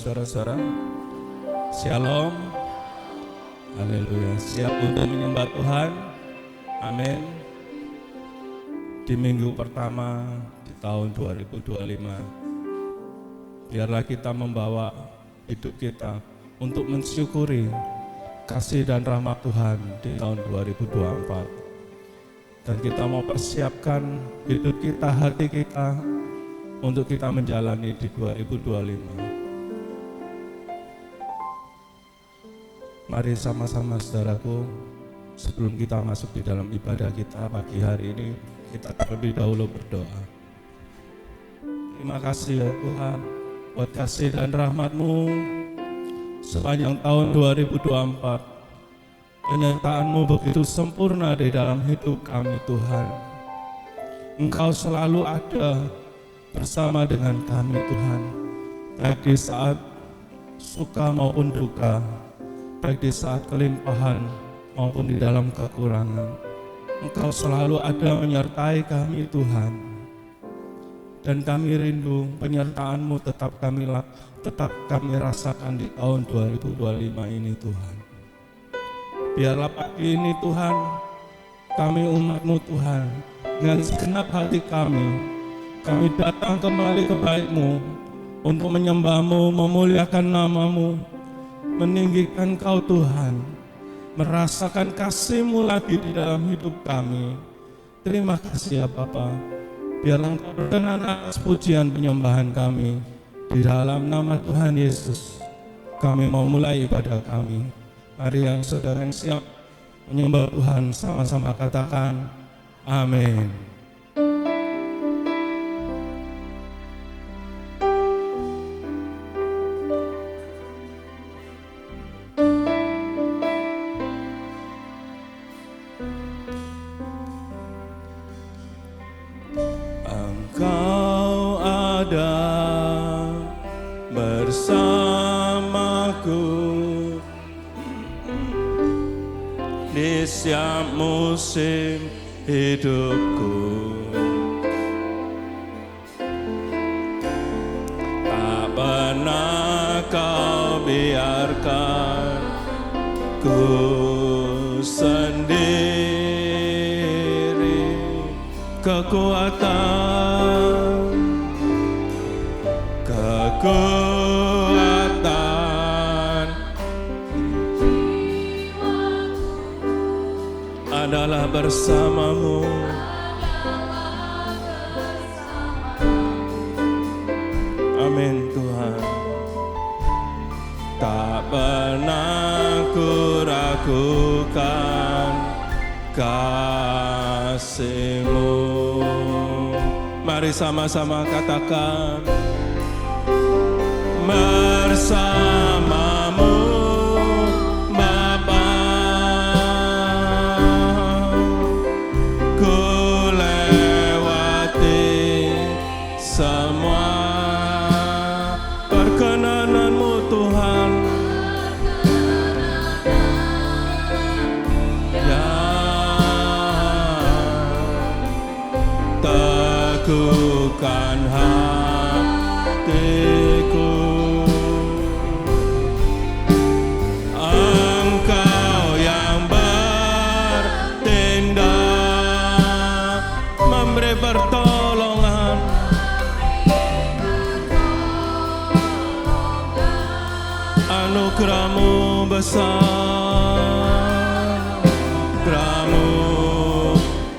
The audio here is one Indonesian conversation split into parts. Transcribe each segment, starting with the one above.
saudara-saudara. Shalom. Haleluya. Siap untuk menyembah Tuhan? Amin. Di minggu pertama di tahun 2025, biarlah kita membawa hidup kita untuk mensyukuri kasih dan rahmat Tuhan di tahun 2024. Dan kita mau persiapkan hidup kita, hati kita untuk kita menjalani di 2025. Mari sama-sama saudaraku, sebelum kita masuk di dalam ibadah kita pagi hari ini, kita terlebih dahulu berdoa. Terima kasih ya Tuhan buat kasih dan rahmat-Mu sepanjang tahun 2024. Penyertaan-Mu begitu sempurna di dalam hidup kami Tuhan. Engkau selalu ada bersama dengan kami Tuhan, baik di saat suka maupun duka, baik di saat kelimpahan maupun di dalam kekurangan. Engkau selalu ada menyertai kami Tuhan. Dan kami rindu penyertaan-Mu tetap kami rasakan di tahun 2025 ini Tuhan. Biarlah pagi ini Tuhan, kami umat-Mu Tuhan, dengan segenap hati kami datang kembali ke bait-Mu untuk menyembah-Mu, memuliakan nama-Mu, meninggikan Kau Tuhan, merasakan kasih-Mu lagi di dalam hidup kami. Terima kasih ya Bapa. Biarlah Engkau berkenan atas pujian penyembahan kami. Di dalam nama Tuhan Yesus, kami mau mulai ibadah kami. Mari yang saudara yang siap menyembah Tuhan sama-sama katakan amin. Engkau ada bersamaku di setiap musim hidupku. Tak pernah Kau biarkan ku sendiri. Kekuatan adalah bersama-Mu. Amin Tuhan. Tak pernah ku ragukan kasih-Mu. Mari sama-sama katakan bersama-Mu Bapa, ku lewati semua perkenanan-Mu Tuhan. Teguhkan hatiku, Engkau yang bertindak, memberi pertolongan, anugerah-Mu besar, anugerah-Mu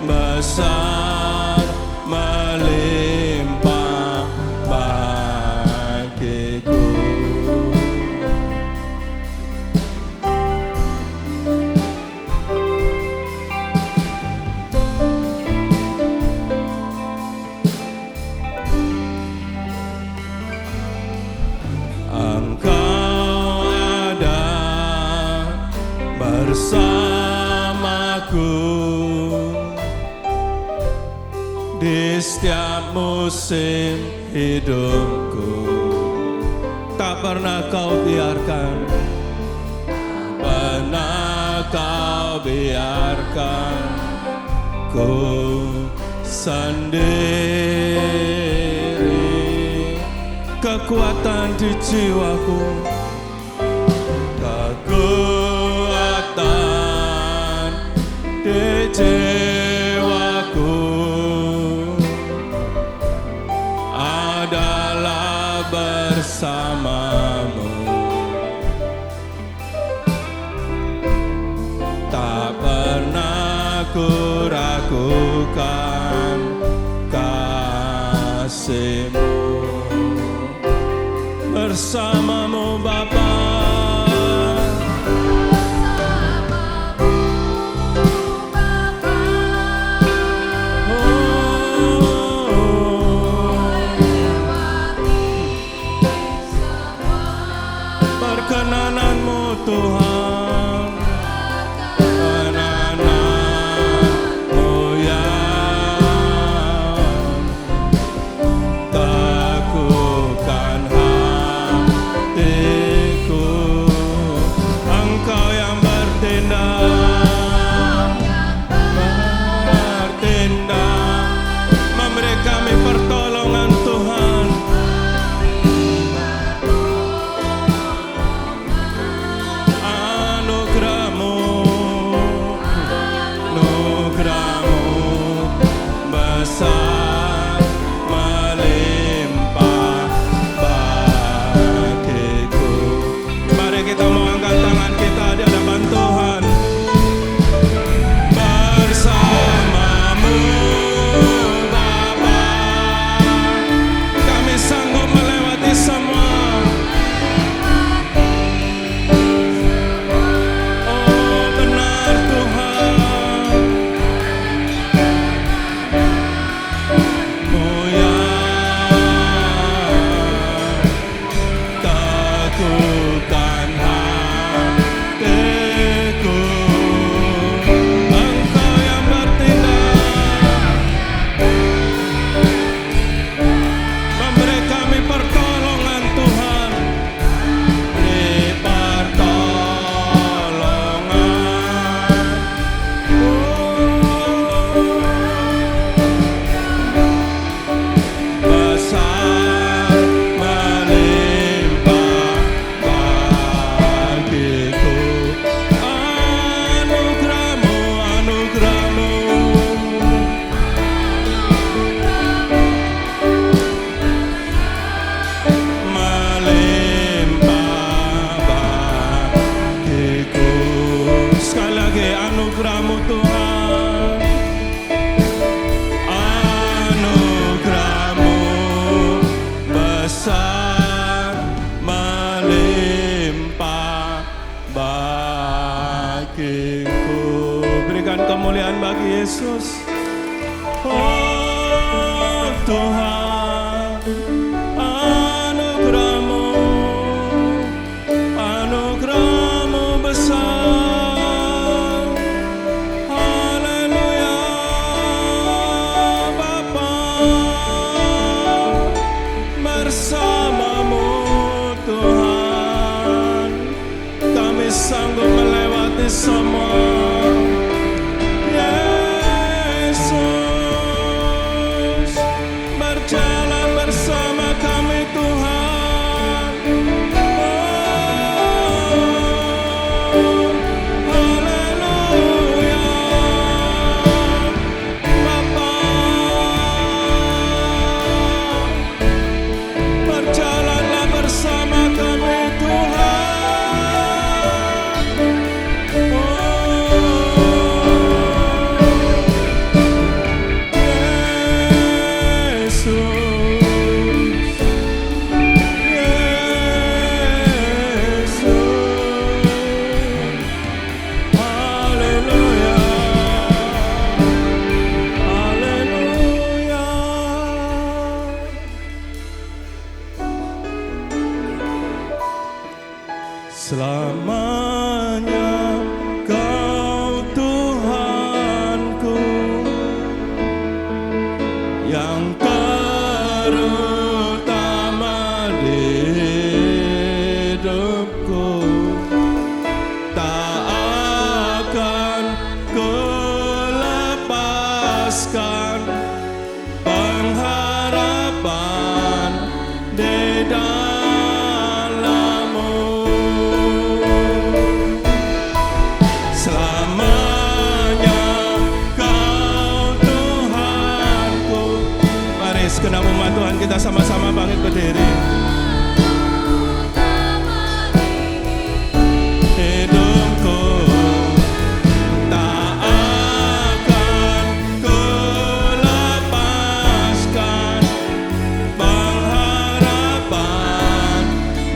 besar melimpah bagiku. Engkau ada bersamaku di setiap musim hidupku. Tak pernah Kau biarkan, pernah Kau biarkan ku sendiri. kekuatan di jiwaku, kekuatan di jiwaku adalah bersamamu. Tak pernah ku ragukan kasih-Mu. Bersamamu Bapa, perkenanan-Mu Tuhan, perkenanan-Mu yang teguhkan hatiku. Engkau yang bertindak, memberi kami pertolongan Tuhan. Besar melimpah bagiku. Mari kita mau angkat tangan kita di hadapan Tuhan. Bersamamu Bapa, kami sanggup melewati semua. Oh benar Tuhan, teguhkan hatiku. Engkau yang bertindak, memberi kami pertolongan Tuhan. Beri pertolongan. Besar melimpah bagiku. Anugerah-Mu, anugerah-Mu melimpah bagiku. Sekali lagi, anugerah-Mu Tuhan, anugerah-Mu besar melimpah bagiku. Berikan kemuliaan bagi Yesus. Oh Tuhan, anugerah-Mu, anugerah-Mu besar. Haleluya Bapa, bersama-Mu Tuhan, kami sanggup melewati semua. Yesus, berjalan bersama kami Tuhan. Oh, haleluya Bapa, berjalanlah bersama kami Tuhan. Selamanya Kau Tuhanku yang terutama di hidupku, tak akan ku lepaskan pengharapan di dalam segenap umat Tuhan, kita sama-sama bangkit berdiri. Hidupku tak akan kulepaskan pengharapan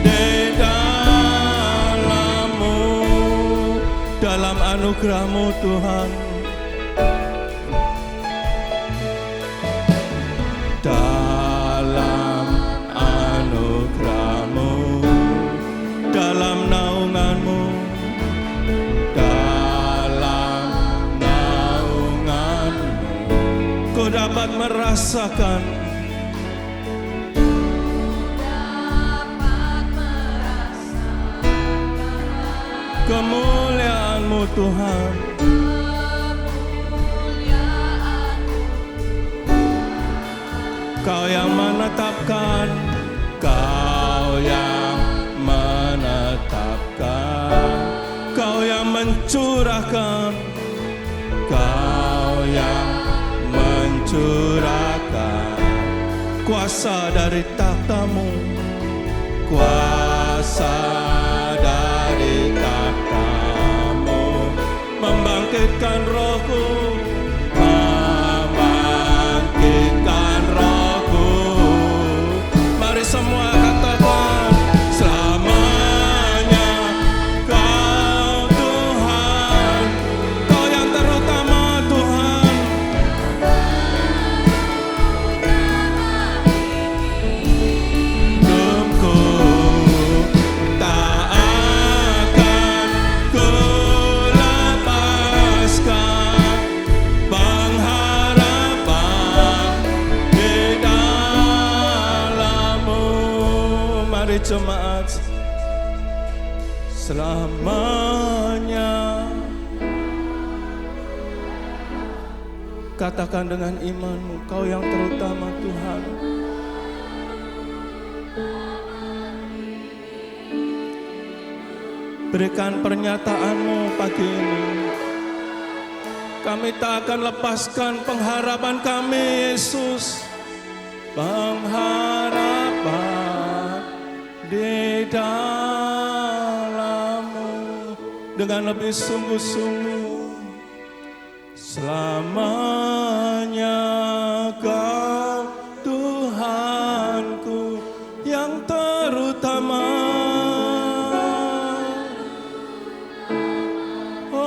di dalam-Mu, dalam anugerah-Mu Tuhan. Dalam anugerah-Mu, dalam naungan-Mu, dalam naungan-Mu, ku dapat merasakan kemuliaan-Mu Tuhan. Kau yang menetapkan, Kau yang menetapkan, Kau yang mencurahkan, Kau yang mencurahkan kuasa dari takhta-Mu, kuasa dari takhta-Mu, membangkitkan rohku, membangkitkan rohku. Mari semua katakan, selamanya Kau Tuhan, Kau yang terutama Tuhan. Hidupku tak akan kulepaskan pengharapan di dalam-Mu. Mari jemaat, selamanya. Katakan dengan imanmu, Kau yang terutama Tuhan. Berikan pernyataan-Mu pagi ini. Kami tak akan lepaskan pengharapan kami, Yesus. Pengharapan di dalam-Mu dengan lebih sungguh-sungguh. Selamanya Kau Tuhanku yang terutama. Oh,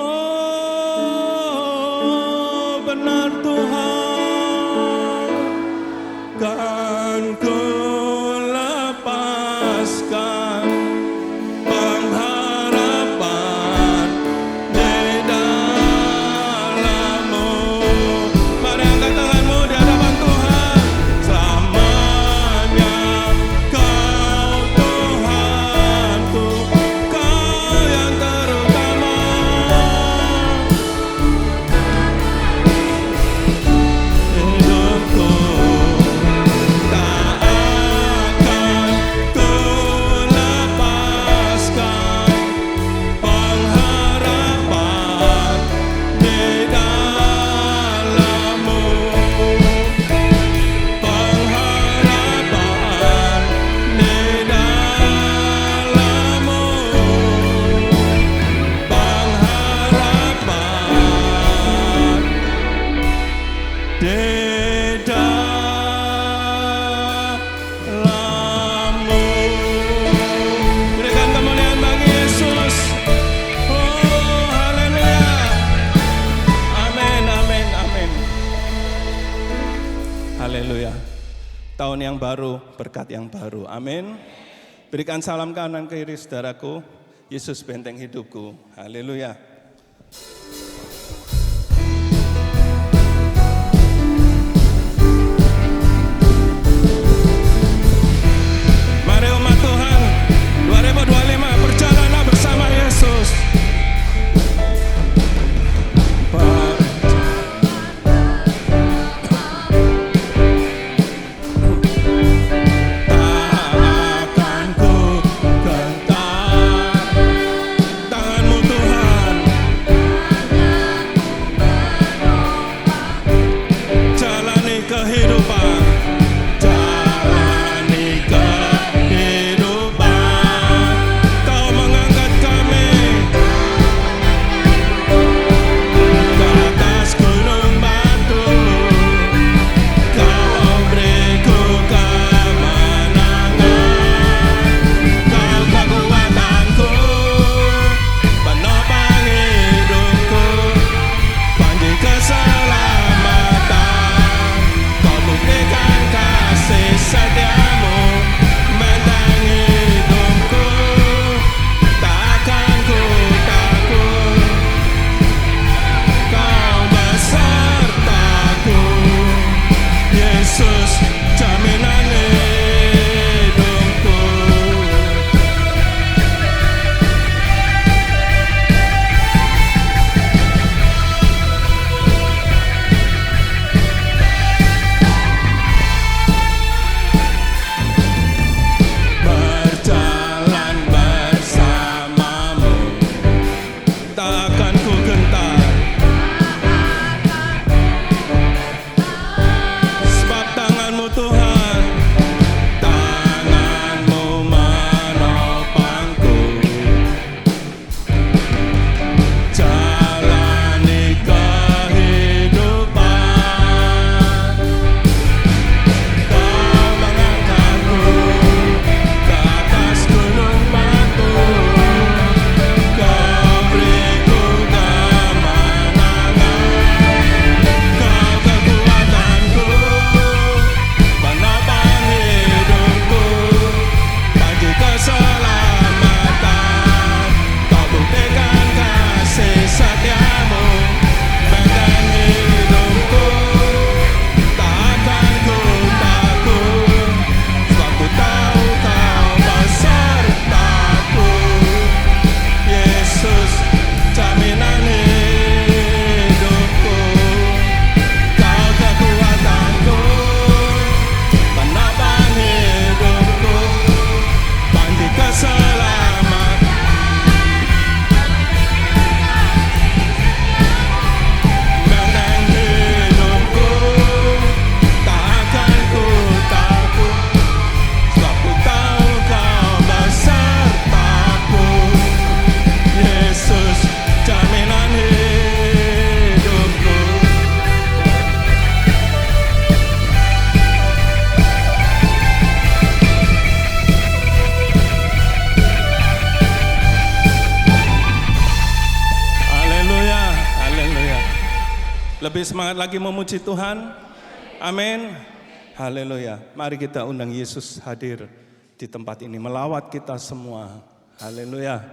benar Tuhan, kan ku lepaskan pengharapan di dalam-Mu. Mari angkat tanganmu di hadapan Tuhan. Selamanya Kau Tuhanku, Kau yang terutama. Hidupku tak akan kulepaskan pengharapan di dalam-Mu, pengharapan di dalam-Mu, pengharapan di dalam-Mu. Berikan kemuliaan bagi Yesus. Oh, haleluya. Amin, amin, amin. Haleluya. Tahun yang baru, berkat yang baru. Amin. Berikan salam kanan kiri saudaraku. Yesus benteng hidupku. Haleluya. Mari umat Tuhan, 2025 berjalanlah bersama Yesus. Tak akan ku gentar, tanganmu Tuhan. lebih semangat lagi memuji Tuhan? Amin. Haleluya. Mari kita undang Yesus hadir di tempat ini, melawat kita semua. Haleluya.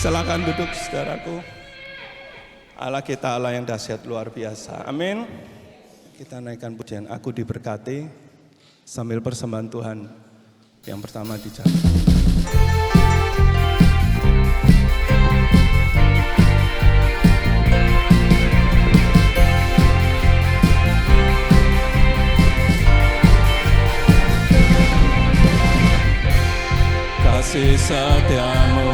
Silakan duduk saudaraku. Allah kita Allah yang dahsyat luar biasa. Amin. Kita naikkan pujian Aku Diberkati sambil persembahan Tuhan yang pertama dicatat. Kasih setiamu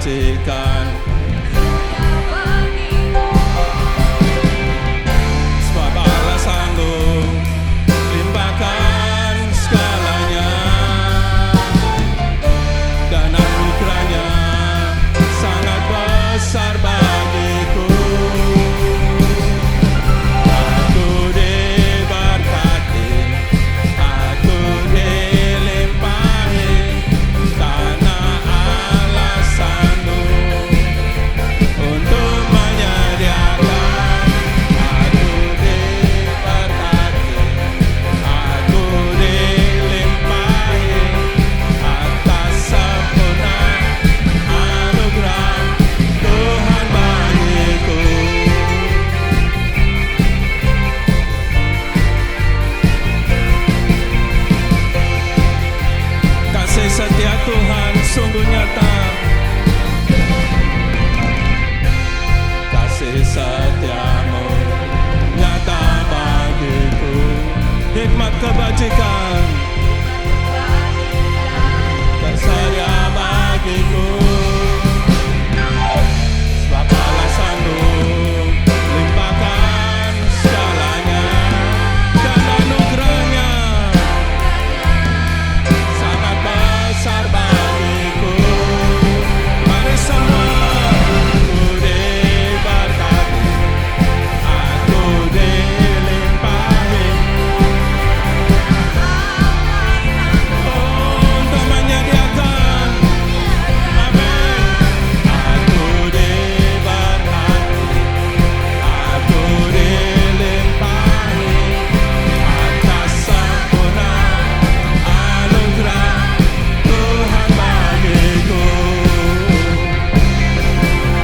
kebajikan. Sebab Allah sanggup limpahkan segalanya, dan anugerahnya sangat besar bagiku. Aku diberkati, aku dilimpahi, karena Allah sanggup untuk menyediakan. Aku diberkati, aku dilimpahi atas sempurna anugerah Tuhan bagiku. Kasih setia Tuhan sungguh nyata, kasih setiamu nyata bagiku. Hikmat kebajikan tersedia bagiku. Sebab Allah sanggup limpahkan segalanya, dan anugerahnya sangat besar bagiku. Mari semua, aku diberkati, aku dilimpahi untuk menyediakan. Amin. Aku diberkati, aku dilimpahi atas sempurna anugerah Tuhan bagiku.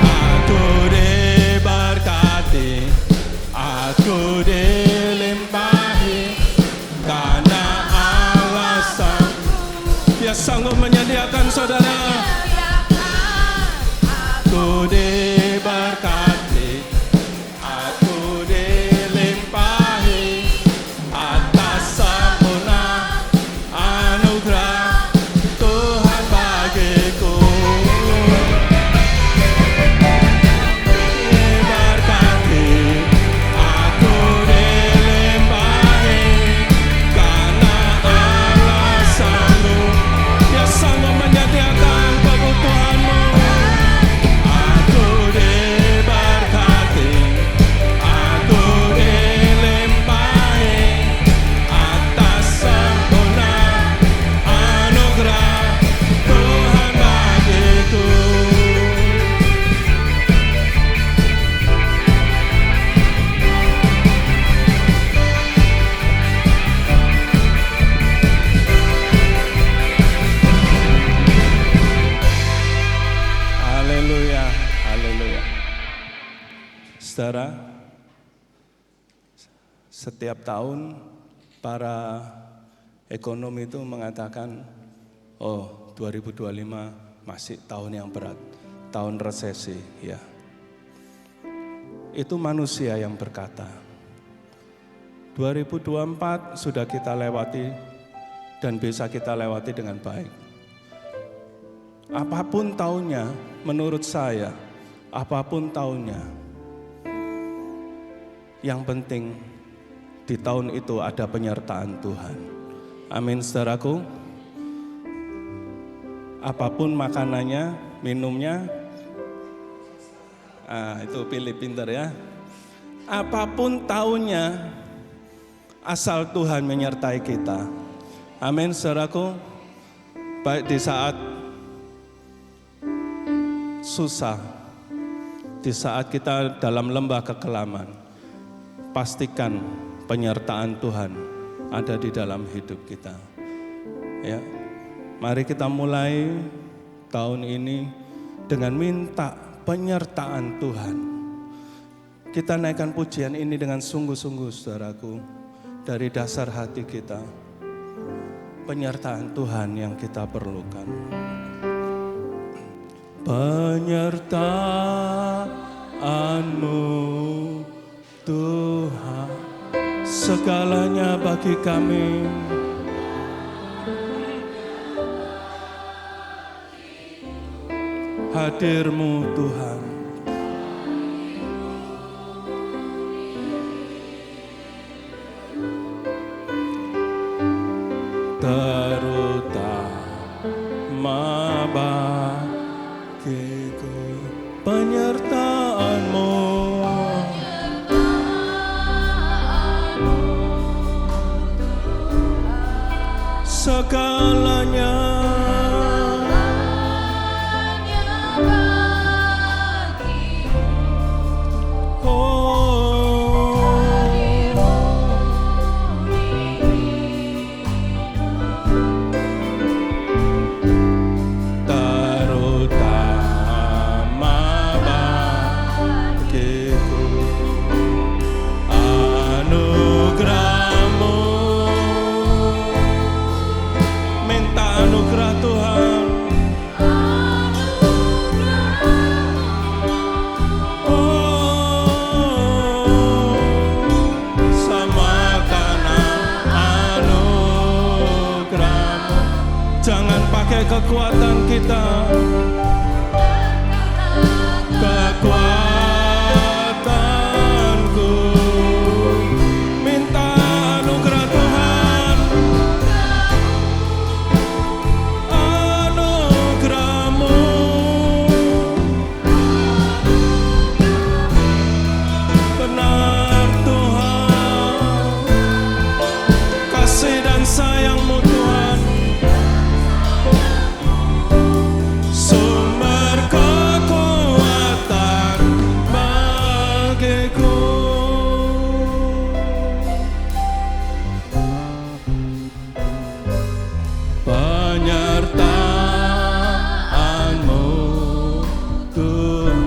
Aku diberkati, aku dilimpahi, karena Allah Dia sanggup menyediakan saudara. Aku diberkati, aku dilimpahi atas sempurna anugerah Tuhan bagiku. Diberkati, aku dilimpahi, karena Allah sanggup. Dia sanggup menyediakan kebutuhanmu. Aku diberkati, aku dilimpahi atas sempurna anugerah Tuhan bagiku. Haleluya, haleluya. Saudara, setiap tahun para ekonom itu mengatakan, oh 2025 masih tahun yang berat, tahun resesi, ya. Itu manusia yang berkata. 2024 sudah kita lewati dan bisa kita lewati dengan baik. Apapun tahunnya, menurut saya, apapun tahunnya, yang penting di tahun itu ada penyertaan Tuhan. Amin, saudaraku. Apapun makanannya, minumnya, itu pilih pintar ya. Apapun tahunnya, asal Tuhan menyertai kita. Amin, saudaraku. Baik di saat susah, di saat kita dalam lembah kekelaman, pastikan penyertaan Tuhan ada di dalam hidup kita. Ya, mari kita mulai tahun ini dengan minta penyertaan Tuhan. Kita naikkan pujian ini dengan sungguh-sungguh, saudaraku, dari dasar hati kita. Penyertaan Tuhan yang kita perlukan. Penyertaan-Mu Tuhan, segalanya bagi kami. hadir-Mu Tuhan. Terutama bagiku penyertaan-Mu, segalanya kekuatan kita, kekuatanku, minta anugerah Tuhan, anugerah-Mu, benar Tuhan, kasih dan sayang-Mu Tuhan, sumber kekuatan bagiku. Penyertaan-Mu Tuhan,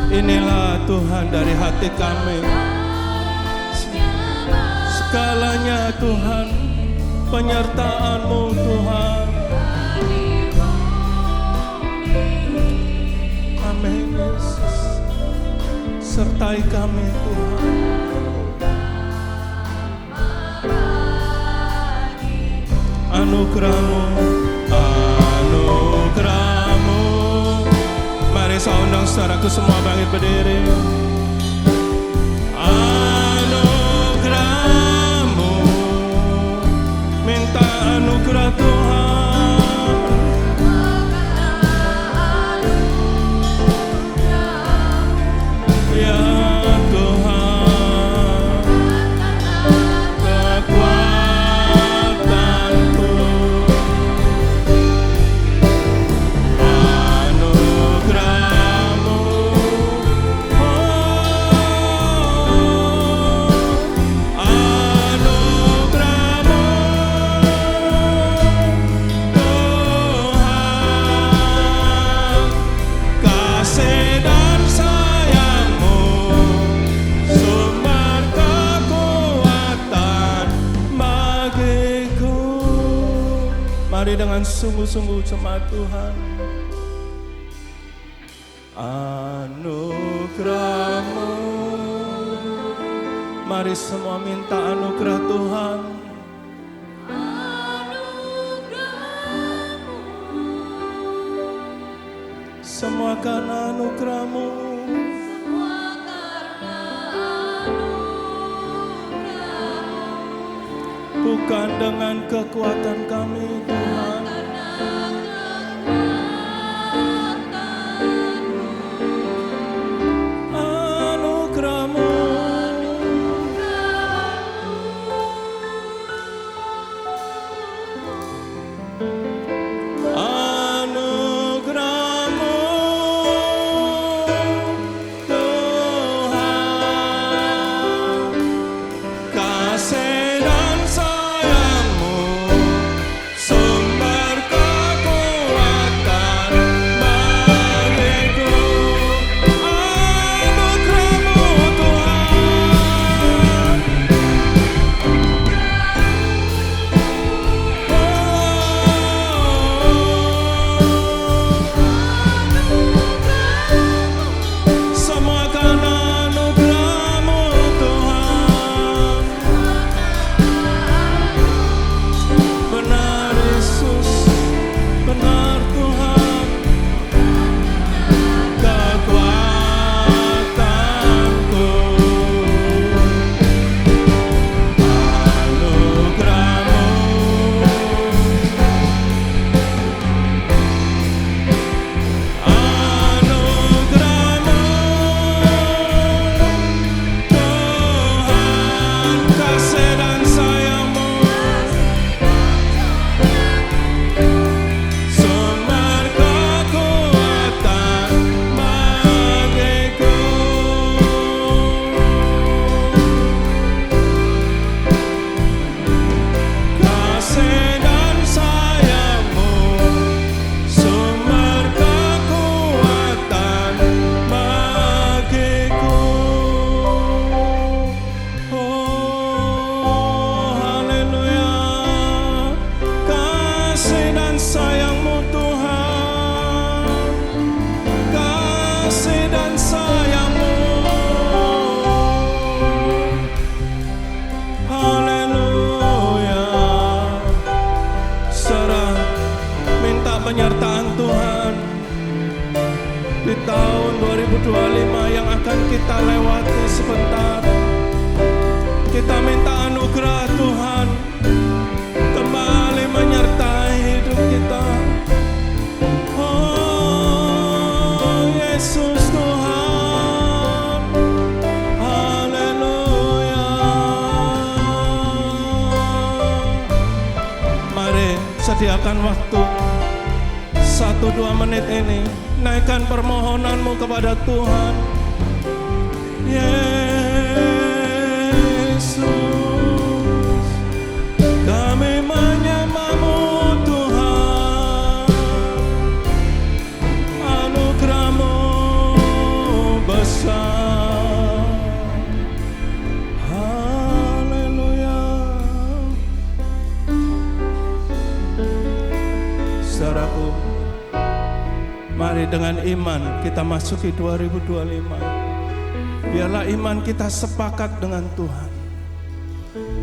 inilah Tuhan dari hati kami, segalanya Tuhan, penyertaan-Mu Tuhan. Amin Yesus, sertai kami Tuhan. Anugerah-Mu, anugerah-Mu. Mari saya undang saudaraku semua bangkit berdiri. Anugerah-Mu, minta anugerah Tuhan. Ya Tuhan, kekuatanku, anugerah-Mu, anugerah-Mu, Tuhan, kasih dan sayang-Mu, sumber kekuatan bagiku. Mari dengan sungguh-sungguh jemaat Tuhan. Anugerah-Mu, mari semua minta anugerah Tuhan. Semua karena anugerah-Mu, bukan dengan kekuatan kami Tuhan. Anugerah-Mu, anugerah-Mu, Tuhan, kasih dan sayang-Mu, sumber kasih dan sayang-Mu Tuhan, kasih dan sayang-Mu. Haleluya. Saudara, minta penyertaan Tuhan di tahun 2025 yang akan kita lewati sebentar. Kita minta anugerah Tuhan kembali menyertai hidup kita. Oh Yesus Tuhan, haleluya. Mari sediakan waktu 1-2 menit ini, naikkan permohonanmu kepada Tuhan. Yesus, kami menyembah-Mu Tuhan, anugerah-Mu besar. Haleluya. Saudaraku, mari dengan iman kita masuki 2025. Biarlah iman kita sepakat dengan Tuhan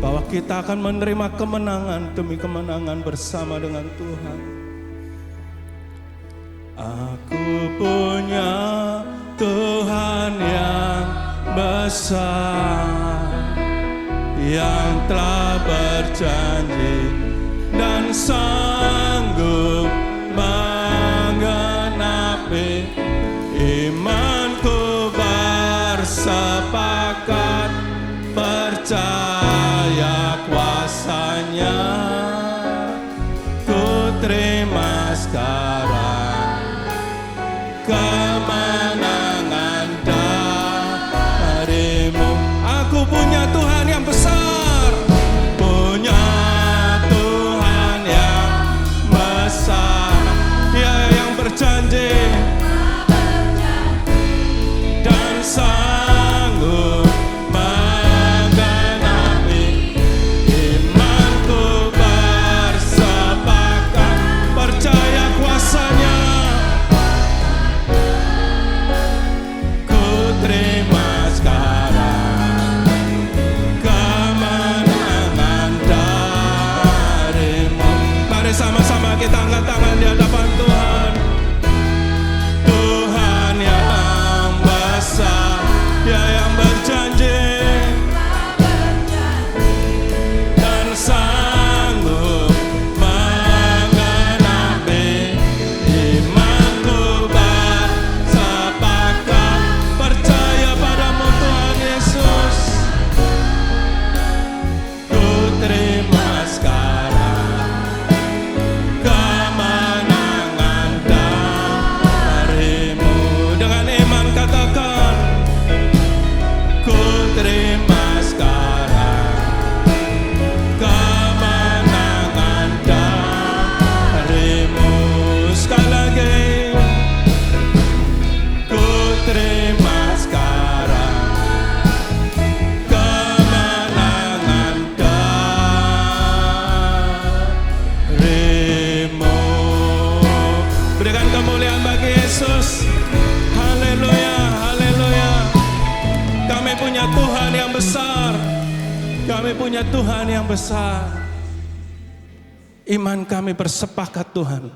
bahwa kita akan menerima kemenangan demi kemenangan bersama dengan Tuhan. Aku punya Tuhan yang besar, yang telah berjanji dan sanggup menggenapi. Imanku bersepakat, percaya kuasa-Nya. Ku terima sekarang kemenangan dari-Mu. Aku punya Tuhan yang besar, punya Tuhan yang besar, Dia yang berjanji dan sanggup menggenapi. Imanku bersepakat, percaya kuasa-Nya. Ku terima sekarang kemenangan dari-Mu. Mari sama-sama kita angkat tangan di hadapan Tuhan. Tuhan yang besar, Dia yang berjanji dan sanggup menggenapi. Imanku bersepakat, percaya pada-Mu Tuhan Yesus. Ku terima sekarang kemenangan dari-Mu. Dengan iman katakan, ku terima sekarang kemenangan dari-Mu. Sekali lagi, ku terima sekarang kemenangan dari-Mu. Berikan kemuliaan bagi Yesus. Haleluya, haleluya. Kami punya Tuhan yang besar. Kami punya Tuhan yang besar. Iman kami bersepakat Tuhan,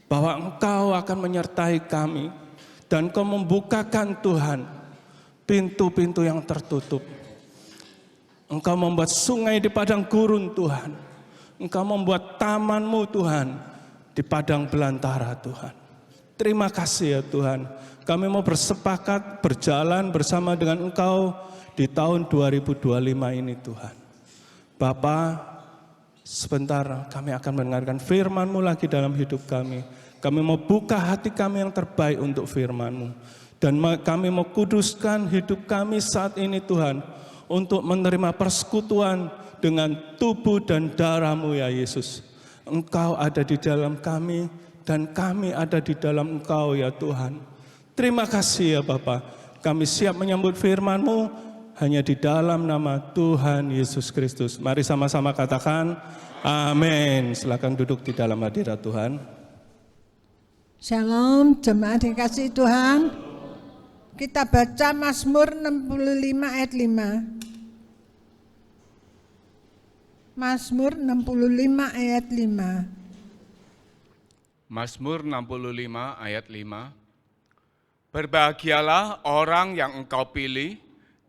bahwa Engkau akan menyertai kami. Dan Engkau membukakan Tuhan pintu-pintu yang tertutup. Engkau membuat sungai di padang gurun Tuhan. Engkau membuat taman-Mu Tuhan di padang belantara Tuhan. Terima kasih ya Tuhan. Kami mau bersepakat berjalan bersama dengan Engkau di tahun 2025 ini Tuhan. Bapa, sebentar kami akan mendengarkan firman-Mu lagi dalam hidup kami. Kami mau buka hati kami yang terbaik untuk firman-Mu. Dan kami mau kuduskan hidup kami saat ini Tuhan, untuk menerima persekutuan dengan tubuh dan darah-Mu ya Yesus. Engkau ada di dalam kami dan kami ada di dalam Engkau ya Tuhan. Terima kasih ya Bapa. Kami siap menyambut firman-Mu hanya di dalam nama Tuhan Yesus Kristus. Mari sama-sama katakan Amin. Silakan duduk di dalam hadirat Tuhan. Shalom, jemaat dikasih Tuhan. Kita baca Mazmur 65 ayat 5. Mazmur 65 ayat 5. Mazmur 65 ayat 5. Berbahagialah orang yang engkau pilih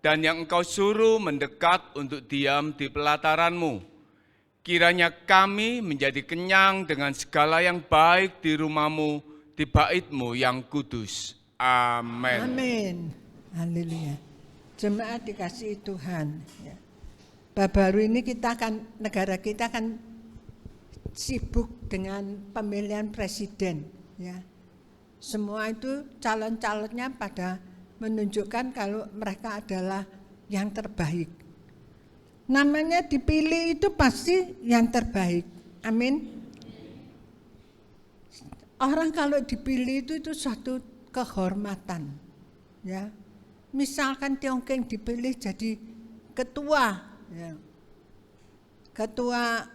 dan yang engkau suruh mendekat untuk diam di pelataranmu. Kiranya kami menjadi kenyang dengan segala yang baik di rumahmu, di baitmu yang kudus. Amin. Amin. Haleluya. Jemaat dikasih Tuhan. Baru ini negara kita akan sibuk dengan pemilihan presiden, ya. Semua itu calon-calonnya pada menunjukkan kalau mereka adalah yang terbaik. Namanya dipilih itu pasti yang terbaik. Amin. Orang kalau dipilih itu suatu kehormatan, ya. Misalkan Tiongkeng dipilih jadi ketua, ya. Ketua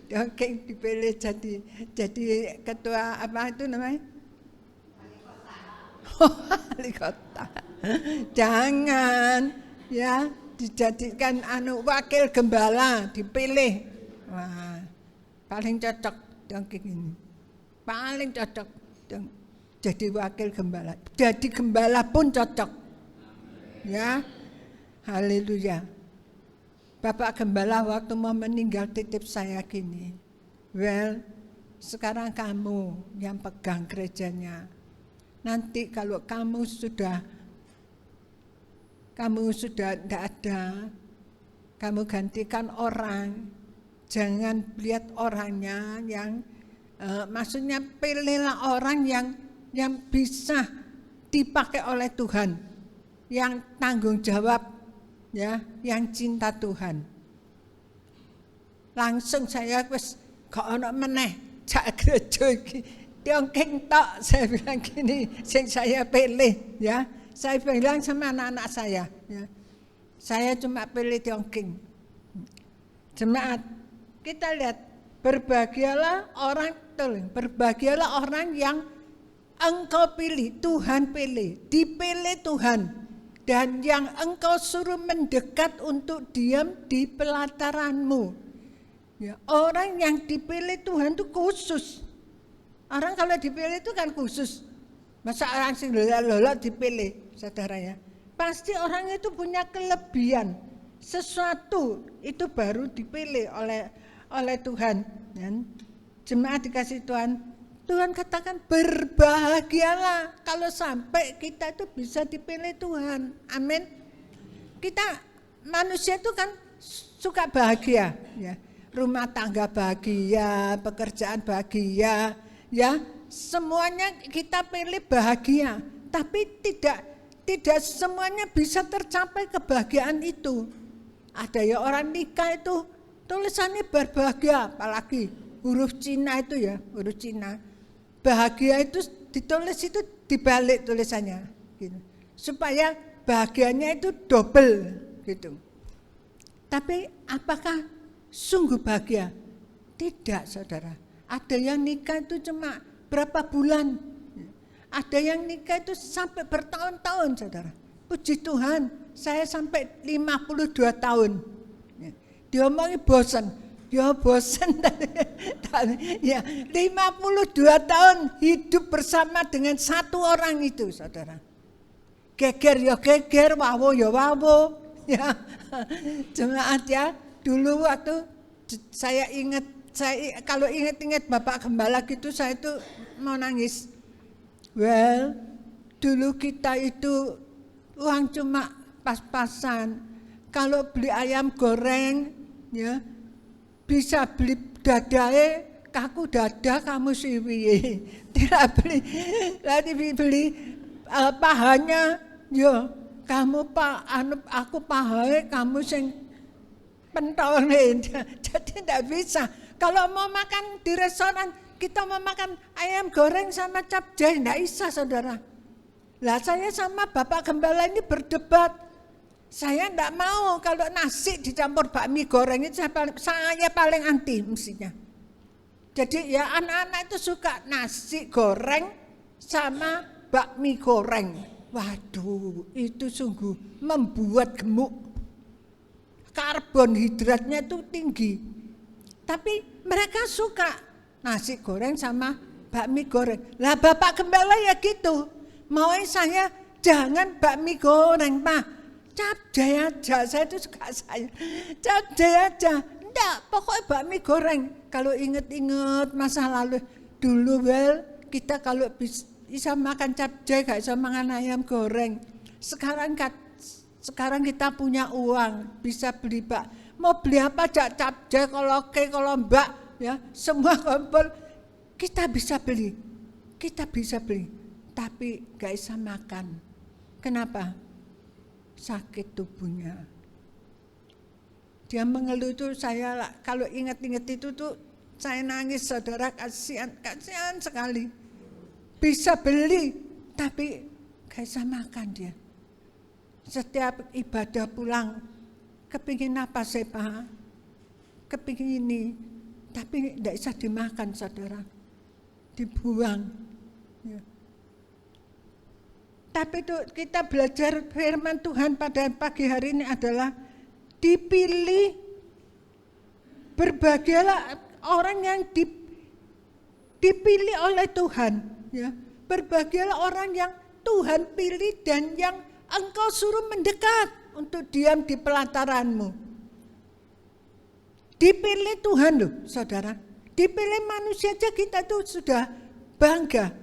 Tiongkeng dipilih jadi ketua apa itu namanya? Wali kota. Jangan ya dijadikan wakil gembala dipilih. Wah, paling cocok Tiongkeng ini. Paling cocok jadi wakil gembala. Jadi gembala pun cocok. Ya. Haleluya. Bapak gembala waktu mau meninggal titip saya gini. Well, sekarang kamu yang pegang gerejanya. Nanti kalau kamu sudah tidak ada, kamu gantikan orang. Jangan lihat orangnya yang maksudnya pilihlah orang yang bisa dipakai oleh Tuhan, yang tanggung jawab, ya, yang cinta Tuhan. Langsung saya wis gak ono meneh jak gereja iki Tiongkeng tok, saya bilang gini, sing saya pilih, ya. Saya bilang sama anak-anak saya, ya. Saya cuma pilih Tiongkeng. Jemaat, kita lihat berbahagialah orang yang engkau pilih, Tuhan pilih, dipilih Tuhan, dan yang engkau suruh mendekat untuk diam di pelataranmu. Ya, orang yang dipilih Tuhan itu khusus. Orang kalau dipilih itu kan khusus. Masa orang sing lolok dipilih, saudara ya? Pasti orang itu punya kelebihan. Sesuatu itu baru dipilih oleh Tuhan. Dan jemaat dikasih Tuhan, Tuhan katakan berbahagialah kalau sampai kita itu bisa dipilih Tuhan. Amin. Kita manusia itu kan suka bahagia, ya. Rumah tangga bahagia, pekerjaan bahagia, ya. Semuanya kita pilih bahagia, tapi tidak semuanya bisa tercapai kebahagiaan itu. Ada ya orang nikah itu tulisannya berbahagia, apalagi huruf Cina itu ya, huruf Cina. Bahagia itu ditulis itu dibalik tulisannya, gitu. Supaya bahagianya itu double, gitu. Tapi apakah sungguh bahagia? Tidak, saudara. Ada yang nikah itu cuma berapa bulan. Ada yang nikah itu sampai bertahun-tahun, saudara. Puji Tuhan, saya sampai 52 tahun. Diomongi bosan. Ya bosan. Ya, 52 tahun hidup bersama dengan satu orang itu, saudara. Geger ya geger, wawo ya wawo. Ya, jemaat ya, dulu waktu saya kalau ingat Bapak Gembala gitu, saya itu mau nangis. Well, dulu kita itu uang cuma pas-pasan. Kalau beli ayam goreng, ya bisa beli dadae, kaku dada kamu siwi. Tidak beli pahanya, yo kamu aku pahae, kamu sing pentolin. Jadi tidak bisa. Kalau mau makan di restoran, kita mau makan ayam goreng sama capcay, tidak bisa, saudara. Lah saya sama Bapak Gembala ini berdebat. Saya enggak mau kalau nasi dicampur bakmi goreng itu saya paling anti mestinya. Jadi ya anak-anak itu suka nasi goreng sama bakmi goreng. Waduh, itu sungguh membuat gemuk. Karbonhidratnya itu tinggi. Tapi mereka suka nasi goreng sama bakmi goreng. Lah Bapak Gembala ya gitu. Mau saya jangan bakmi goreng, Pak. Capcay aja, saya itu suka saya. Capcay aja. Enggak, pokoknya bakmi goreng. Kalau inget-inget masa lalu dulu kita kalau bisa makan capcay gak bisa makan ayam goreng. Sekarang kita punya uang, bisa beli mau beli apa aja, capcay, kalau mbak ya, semua kompor kita bisa beli. Tapi gak bisa makan. Kenapa? Sakit tubuhnya. Dia mengeluh itu, saya kalau ingat-ingat itu tuh saya nangis, saudara, kasihan sekali. Bisa beli tapi gak bisa makan dia. Setiap ibadah pulang, kepingin apa sih Pak? Kepingin ini, tapi tidak bisa dimakan saudara, dibuang. Ya. Tapi itu kita belajar firman Tuhan pada pagi hari ini adalah dipilih, berbahagialah orang yang dipilih oleh Tuhan. Ya. Berbahagialah orang yang Tuhan pilih dan yang Engkau suruh mendekat untuk diam di pelataranmu. Dipilih Tuhan loh saudara. Dipilih manusia aja kita tuh sudah bangga.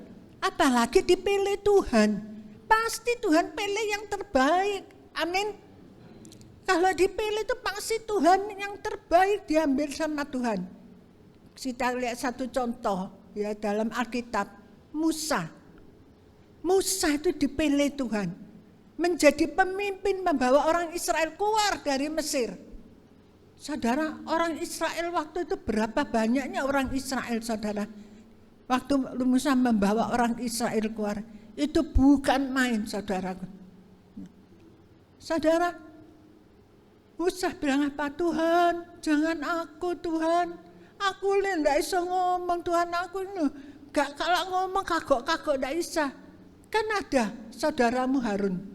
Apalagi dipilih Tuhan. Pasti Tuhan pilih yang terbaik. Amin. Kalau dipilih itu pasti Tuhan yang terbaik diambil sama Tuhan. Kita lihat satu contoh ya dalam Alkitab. Musa itu dipilih Tuhan. Menjadi pemimpin membawa orang Israel keluar dari Mesir. Saudara, orang Israel waktu itu berapa banyaknya orang Israel saudara. Waktu Musa membawa orang Israel keluar. Itu bukan main saudaraku. Saudara, Musa bilang apa? Tuhan, jangan aku Tuhan. Aku tidak bisa ngomong Tuhan, aku gak kalau ngomong kagok-kagok tidak bisa. Kan ada saudaramu Harun.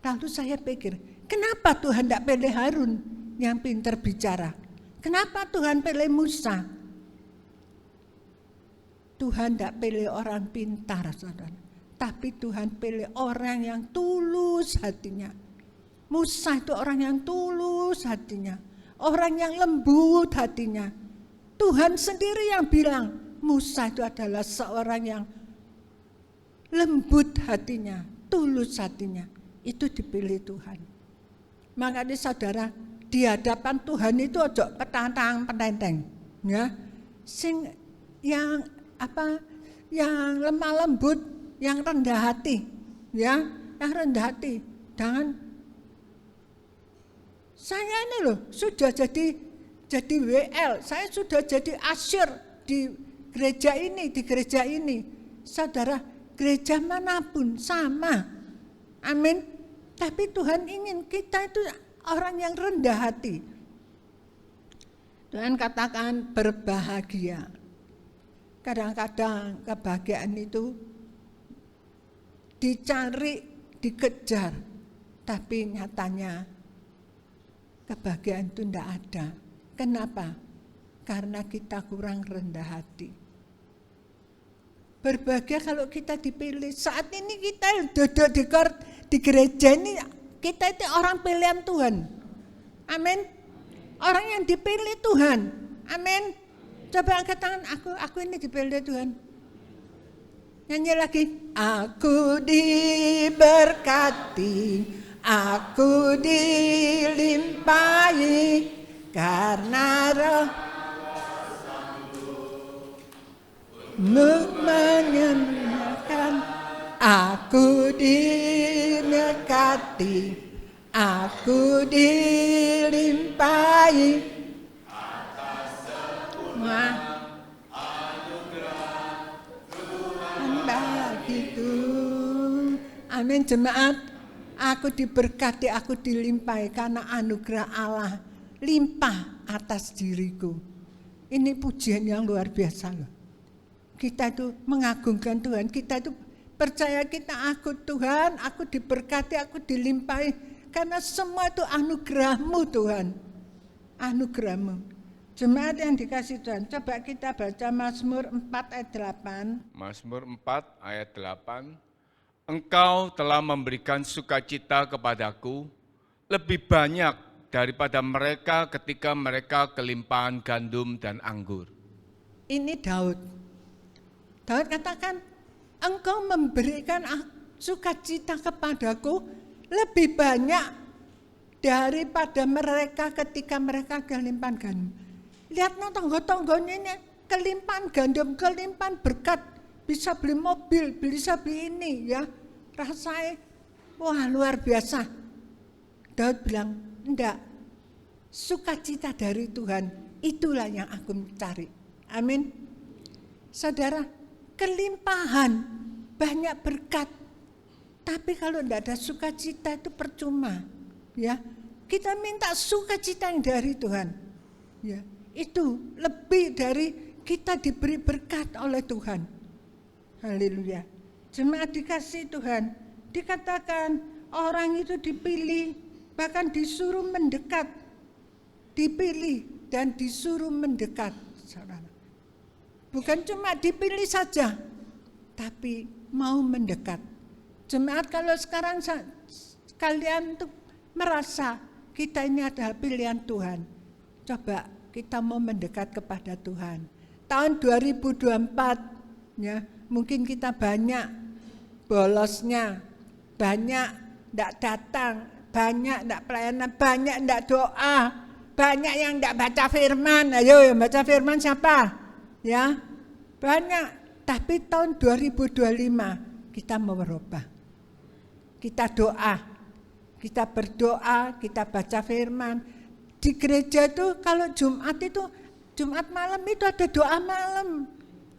Lalu saya pikir, kenapa Tuhan tidak pilih Harun yang pintar bicara? Kenapa Tuhan pilih Musa? Tuhan tidak pilih orang pintar saudara. Tapi Tuhan pilih orang yang tulus hatinya. Musa itu orang yang tulus hatinya. Orang yang lembut hatinya. Tuhan sendiri yang bilang, Musa itu adalah seorang yang lembut hatinya, tulus hatinya. Itu dipilih Tuhan. Makanya saudara, di hadapan Tuhan itu ojo petantang-petenteng. Ya. Yang lemah lembut, yang rendah hati, ya, yang rendah hati. Jangan. Saya ini loh sudah jadi WL, saya sudah jadi asyur di gereja ini. Saudara, gereja manapun sama. Amin. Tapi Tuhan ingin kita itu orang yang rendah hati. Tuhan katakan berbahagia. Kadang-kadang kebahagiaan itu dicari, dikejar, tapi nyatanya kebahagiaan itu tidak ada. Kenapa? Karena kita kurang rendah hati. Berbahagia kalau kita dipilih. Saat ini kita duduk di gereja ini, kita itu orang pilihan Tuhan. Amin. Orang yang dipilih Tuhan. Amin. Coba angkat tangan, aku ini dipilih Tuhan. Nyanyi lagi. Aku diberkati, aku dilimpahi karena Roh-Mu menyembuhkan. Aku diberkati, aku dilimpahi. Amin jemaat. Aku diberkati, aku dilimpahi karena anugerah Allah limpah atas diriku. Ini pujian yang luar biasa loh. Kita itu mengagungkan Tuhan, kita itu percaya aku Tuhan, aku diberkati, aku dilimpahi. Karena semua itu anugerah-Mu Tuhan. Anugerah-Mu. Jemaat yang dikasih Tuhan, coba kita baca Mazmur 4 ayat 8. Mazmur 4 ayat 8. Engkau telah memberikan sukacita kepadaku lebih banyak daripada mereka ketika mereka kelimpahan gandum dan anggur. Ini Daud. Daud katakan, Engkau memberikan sukacita kepadaku lebih banyak daripada mereka ketika mereka kelimpahan gandum. Lihat tonggo-tonggonya ini, kelimpahan gandum, kelimpahan berkat, bisa beli mobil, bisa beli ini ya. Rasanya, wah luar biasa. Daud bilang, enggak, sukacita dari Tuhan, itulah yang aku cari. Amin. Saudara, kelimpahan, banyak berkat. Tapi kalau enggak ada sukacita itu percuma. Ya, kita minta sukacita yang dari Tuhan. Ya, itu lebih dari kita diberi berkat oleh Tuhan. Haleluya. Jemaat dikasih Tuhan, dikatakan orang itu dipilih, bahkan disuruh mendekat. Dipilih dan disuruh mendekat. Saudara. Bukan cuma dipilih saja, tapi mau mendekat. Jemaat kalau sekarang kalian tuh merasa kita ini adalah pilihan Tuhan. Coba kita mau mendekat kepada Tuhan. Tahun 2024 ya, mungkin kita banyak bolosnya, banyak enggak datang, banyak enggak pelayanan, banyak enggak doa, banyak yang enggak baca firman. Ayo yang baca firman siapa? Ya, banyak. Tapi tahun 2025 kita mau berubah. Kita doa, kita berdoa, kita baca firman. Di gereja itu kalau Jumat malam itu ada doa malam.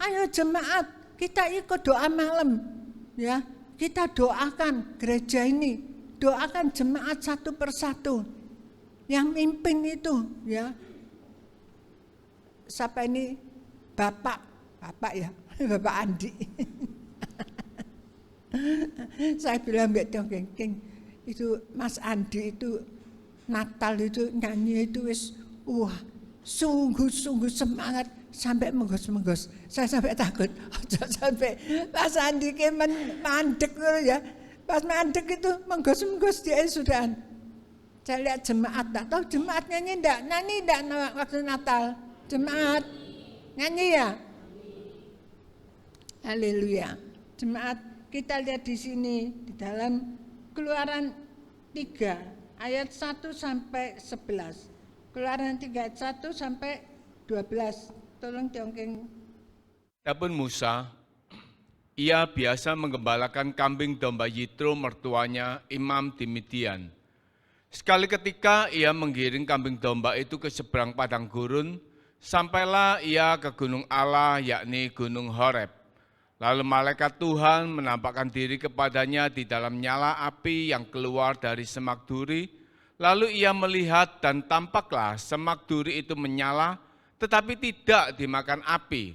Ayo jemaat, kita ikut doa malam. Ya, kita doakan gereja ini, doakan jemaat satu persatu. Yang mimpin itu, ya. Siapa ini? Bapak ya, Bapak Andi. Saya bilang Mbak Dongeng, itu Mas Andi itu Natal itu nyanyi itu wis wah sungguh-sungguh semangat sampai menggos-menggos. Saya sampai takut, sampai Mas Andi ke mandek ya. Pas mandek itu menggos-menggos dia sudah. Saya lihat jemaat, tak tahu jemaat nyanyi enggak waktu Natal. Jemaat nyanyi ya. Haleluya. Jemaat kita lihat di sini di dalam Keluaran 3 ayat 1 sampai 11. Keluaran 3 ayat 1 sampai 12. Tolong diongkeng. Adapun Musa, ia biasa menggembalakan kambing domba Yitro mertuanya Imam di Midian. Sekali ketika ia menggiring kambing domba itu ke seberang padang gurun, sampailah ia ke gunung Allah yakni gunung Horeb. Lalu malaikat Tuhan menampakkan diri kepadanya di dalam nyala api yang keluar dari semak duri. Lalu ia melihat dan tampaklah semak duri itu menyala, tetapi tidak dimakan api.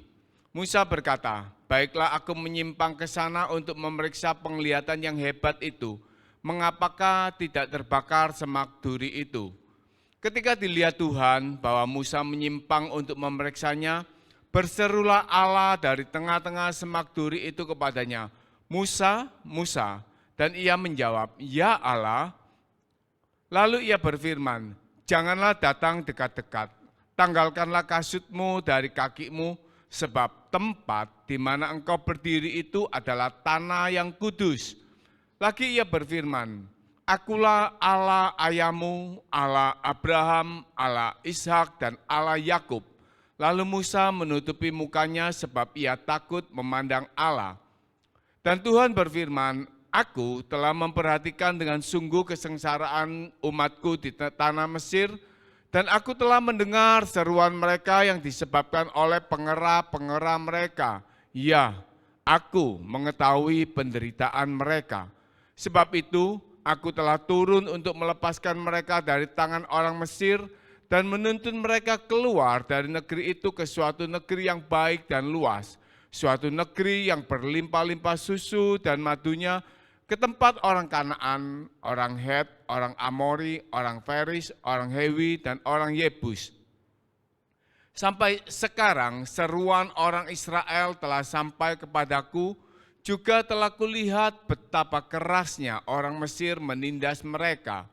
Musa berkata, baiklah aku menyimpang ke sana untuk memeriksa penglihatan yang hebat itu. Mengapakah tidak terbakar semak duri itu? Ketika dilihat Tuhan bahwa Musa menyimpang untuk memeriksanya, berserulah Allah dari tengah-tengah semak duri itu kepadanya, Musa, Musa. Dan ia menjawab, ya Allah. Lalu ia berfirman, janganlah datang dekat-dekat, tanggalkanlah kasutmu dari kakimu, sebab tempat di mana engkau berdiri itu adalah tanah yang kudus. Lagi ia berfirman, akulah Allah ayahmu, Allah Abraham, Allah Ishak dan Allah Yakub. Lalu Musa menutupi mukanya sebab ia takut memandang Allah. Dan Tuhan berfirman, aku telah memperhatikan dengan sungguh kesengsaraan umatku di tanah Mesir, dan aku telah mendengar seruan mereka yang disebabkan oleh pengera-pengera mereka. Ya, aku mengetahui penderitaan mereka. Sebab itu, aku telah turun untuk melepaskan mereka dari tangan orang Mesir dan menuntun mereka keluar dari negeri itu ke suatu negeri yang baik dan luas, suatu negeri yang berlimpah-limpah susu dan madunya, ke tempat orang Kanaan, orang Het, orang Amori, orang Feris, orang Hewi, dan orang Yebus. Sampai sekarang seruan orang Israel telah sampai kepadaku, juga telah kulihat betapa kerasnya orang Mesir menindas mereka.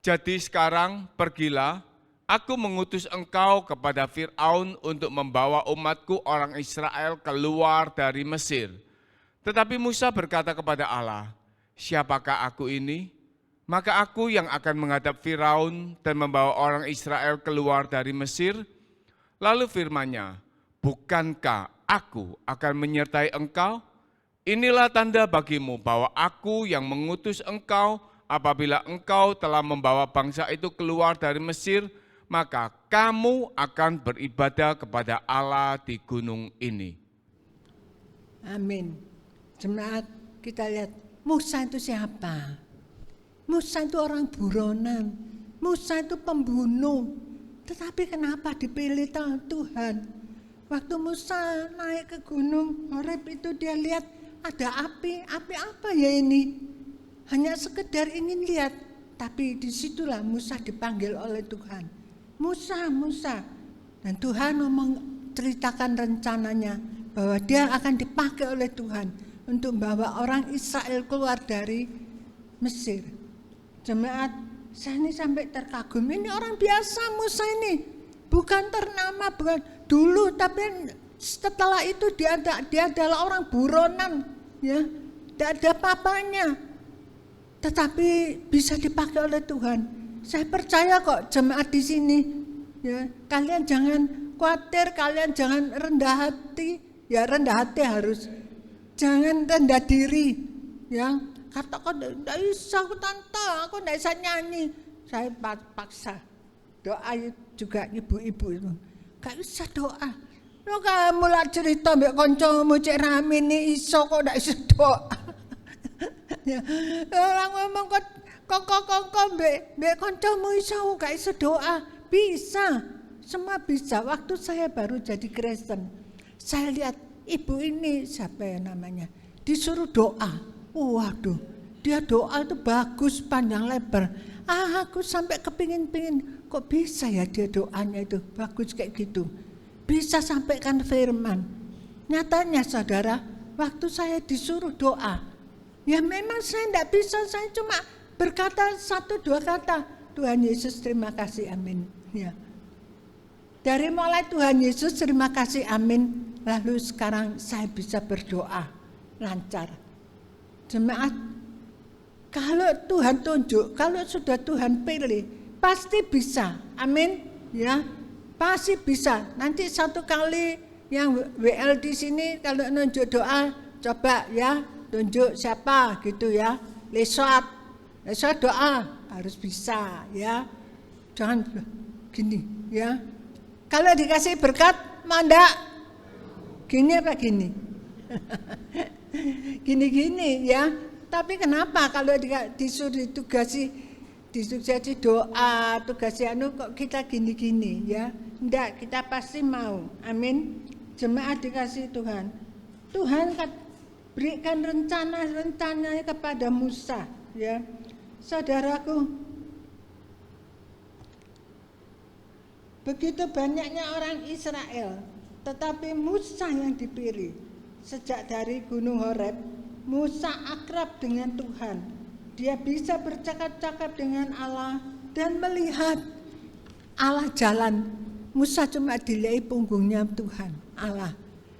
Jadi sekarang pergilah, aku mengutus engkau kepada Fir'aun untuk membawa umatku orang Israel keluar dari Mesir. Tetapi Musa berkata kepada Allah, siapakah aku ini? Maka aku yang akan menghadap Firaun dan membawa orang Israel keluar dari Mesir. Lalu firman-Nya, bukankah aku akan menyertai engkau? Inilah tanda bagimu bahwa aku yang mengutus engkau apabila engkau telah membawa bangsa itu keluar dari Mesir, maka kamu akan beribadah kepada Allah di gunung ini. Amin. Jemaat, kita lihat Musa itu siapa? Musa itu orang buronan, Musa itu pembunuh. Tetapi kenapa dipilih Tuhan? Waktu Musa naik ke gunung Horeb itu dia lihat ada api apa ya ini? Hanya sekedar ingin lihat, tapi disitulah Musa dipanggil oleh Tuhan. Musa, Musa. Dan Tuhan ceritakan rencananya bahwa dia akan dipakai oleh Tuhan untuk membawa orang Israel keluar dari Mesir. Jemaat, saya ini sampai terkagum. Ini orang biasa Musa ini, bukan ternama, bukan dulu, tapi setelah itu dia adalah orang buronan, ya, tidak ada papanya. Tetapi bisa dipakai oleh Tuhan. Saya percaya kok jemaat di sini, ya, kalian jangan khawatir, kalian jangan rendah hati, ya rendah hati harus. Jangan rendah diri, ya. Kata kok tidak bisa, aku tante, aku tidak bisa nyanyi. Saya paksa doa juga ibu-ibu itu. Gak bisa doa. Lo kamu lah cerita mbak koncomu cek rame ini iso kok tidak bisa doa. Ya, orang ngomong kok mbak koncomu iso gak bisa doa. Bisa, semua bisa. Waktu saya baru jadi Kristen, saya lihat ibu ini siapa ya namanya, disuruh doa. Waduh, dia doa itu bagus panjang lebar. Aku sampai kepingin kok bisa ya dia doanya itu bagus kayak gitu. Bisa sampaikan firman. Nyatanya saudara, waktu saya disuruh doa, ya memang saya tidak bisa, saya cuma berkata 1-2 kata. Tuhan Yesus terima kasih, amin. Ya. Dari mulai Tuhan Yesus terima kasih, amin. Lalu sekarang saya bisa berdoa lancar. Jemaat, kalau Tuhan tunjuk, kalau sudah Tuhan pilih, pasti bisa, amin. Ya, pasti bisa. Nanti satu kali yang WL di sini kalau nunjuk doa, coba ya tunjuk siapa gitu ya. Lesot doa harus bisa ya. Jangan gini ya. Kalau dikasih berkat, manda gini apa gini? Gini-gini ya. Tapi kenapa kalau disuruh ditugasi doa, tugasi kok kita gini-gini ya? Enggak, kita pasti mau. Amin. Jemaat dikasih Tuhan. Tuhan berikan rencana-rencananya kepada Musa ya. Saudaraku, begitu banyaknya orang Israel, tetapi Musa yang dipilih. Sejak dari Gunung Horeb, Musa akrab dengan Tuhan. Dia bisa bercakap-cakap dengan Allah dan melihat Allah jalan. Musa cuma dilihat punggungnya Tuhan, Allah.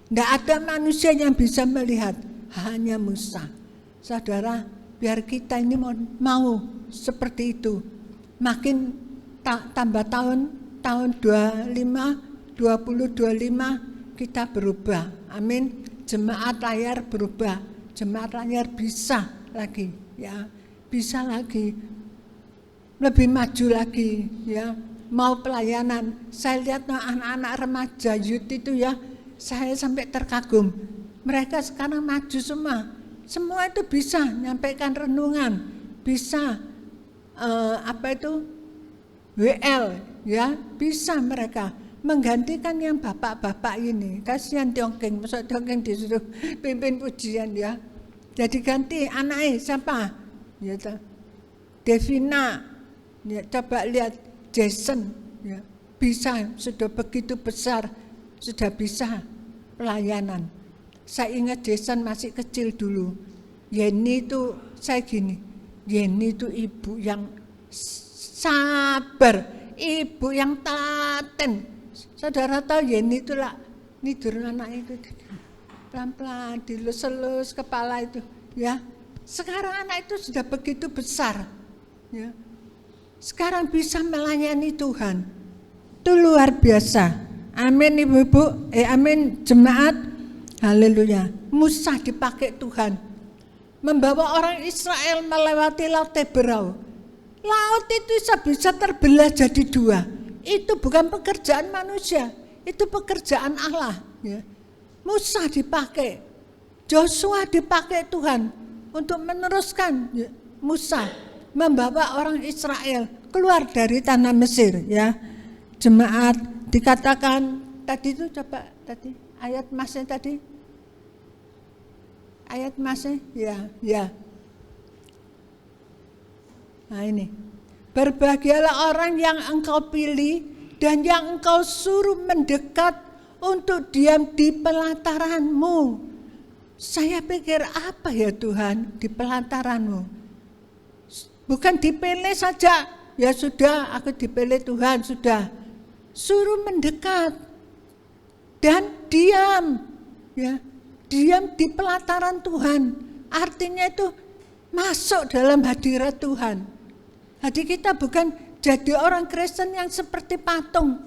Tidak ada manusia yang bisa melihat, hanya Musa. Saudara, biar kita ini mau seperti itu. Makin tambah tahun 2025 kita berubah. Amin. Jemaat layar berubah, jemaat layar bisa lagi, ya, bisa lagi, lebih maju lagi, ya, mau pelayanan. Saya lihat anak-anak remaja youth itu ya, saya sampai terkagum. Mereka sekarang maju semua, semua itu bisa nyampaikan renungan, bisa WL, ya, bisa mereka menggantikan yang bapak-bapak ini. Kasihan Tiongkeng, masa Tiongkeng disuruh pimpin pujian, ya. Jadi ganti anaknya siapa? Ya, Devina, ya, coba lihat Jason, ya, bisa, sudah begitu besar, sudah bisa pelayanan. Saya ingat Jason masih kecil dulu. Yeni itu, saya gini, Yeni itu ibu yang sabar, ibu yang telaten. Saudara tahu Yeni itu lah, tidur anak itu pelan-pelan dilus-elus kepala itu, ya. Sekarang anak itu sudah begitu besar, ya. Sekarang bisa melayani Tuhan. Itu luar biasa. Amin ibu-ibu, amin jemaat. Haleluya. Musa dipakai Tuhan membawa orang Israel melewati Laut Teberau. Laut itu bisa terbelah jadi dua. Itu bukan pekerjaan manusia, itu pekerjaan Allah, ya. Musa dipakai, Joshua dipakai Tuhan untuk meneruskan, ya, Musa membawa orang Israel keluar dari tanah Mesir, ya. Jemaat dikatakan tadi itu, coba tadi ayat masnya tadi. Ayat masnya, ya. Nah ini, berbahagialah orang yang engkau pilih dan yang engkau suruh mendekat untuk diam di pelataranmu. Saya pikir apa ya Tuhan di pelataranmu? Bukan dipilih saja, ya sudah aku dipilih Tuhan, sudah. Suruh mendekat dan diam, ya. Diam di pelataran Tuhan, artinya itu masuk dalam hadirat Tuhan. Jadi kita bukan jadi orang Kristen yang seperti patung.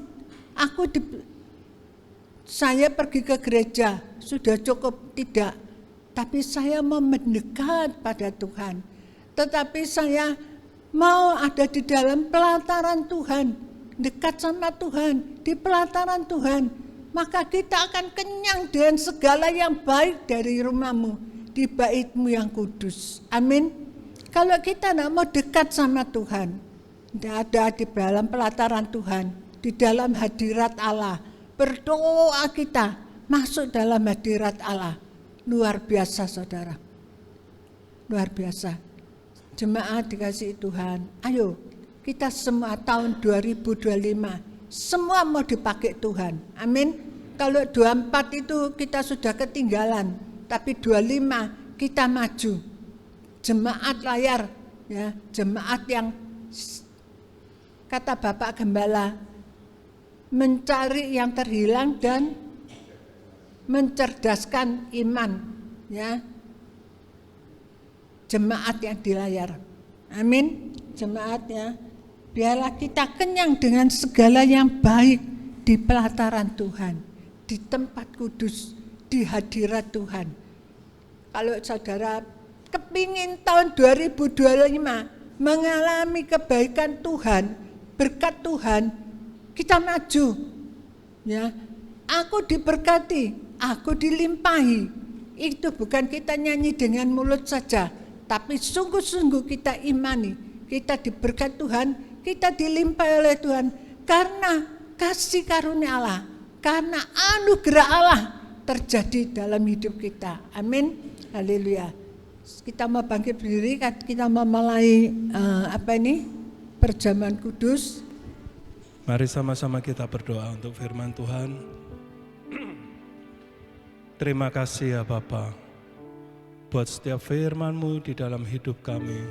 Saya pergi ke gereja, sudah cukup, tidak. Tapi saya mau mendekat pada Tuhan. Tetapi saya mau ada di dalam pelataran Tuhan, dekat sama Tuhan, di pelataran Tuhan. Maka kita akan kenyang dengan segala yang baik dari rumahmu, di baitmu yang kudus. Amin. Kalau kita tidak mau dekat sama Tuhan, tidak ada di dalam pelataran Tuhan, di dalam hadirat Allah, berdoa kita masuk dalam hadirat Allah. Luar biasa saudara, luar biasa. Jemaat dikasihi Tuhan, ayo kita semua tahun 2025, semua mau dipakai Tuhan. Amin. Kalau 24 itu kita sudah ketinggalan, tapi 25 kita maju. Jemaat layar, ya, jemaat yang kata Bapak Gembala mencari yang terhilang dan mencerdaskan iman, ya. Jemaat yang di layar. Amin. Jemaatnya, biarlah kita kenyang dengan segala yang baik di pelataran Tuhan, di tempat kudus, di hadirat Tuhan. Kalau saudara kepingin tahun 2025 mengalami kebaikan Tuhan, berkat Tuhan, kita maju, ya. Aku diberkati, aku dilimpahi. Itu bukan kita nyanyi dengan mulut saja, tapi sungguh-sungguh kita imani, kita diberkati Tuhan, kita dilimpahi oleh Tuhan karena kasih karunia Allah, karena anugerah Allah terjadi dalam hidup kita. Amin. Haleluya. Kita mau bangkit berdiri, kita mau mulai perjamuan kudus. Mari sama-sama kita berdoa untuk firman Tuhan. Terima kasih ya Bapa, buat setiap firman-Mu di dalam hidup kami.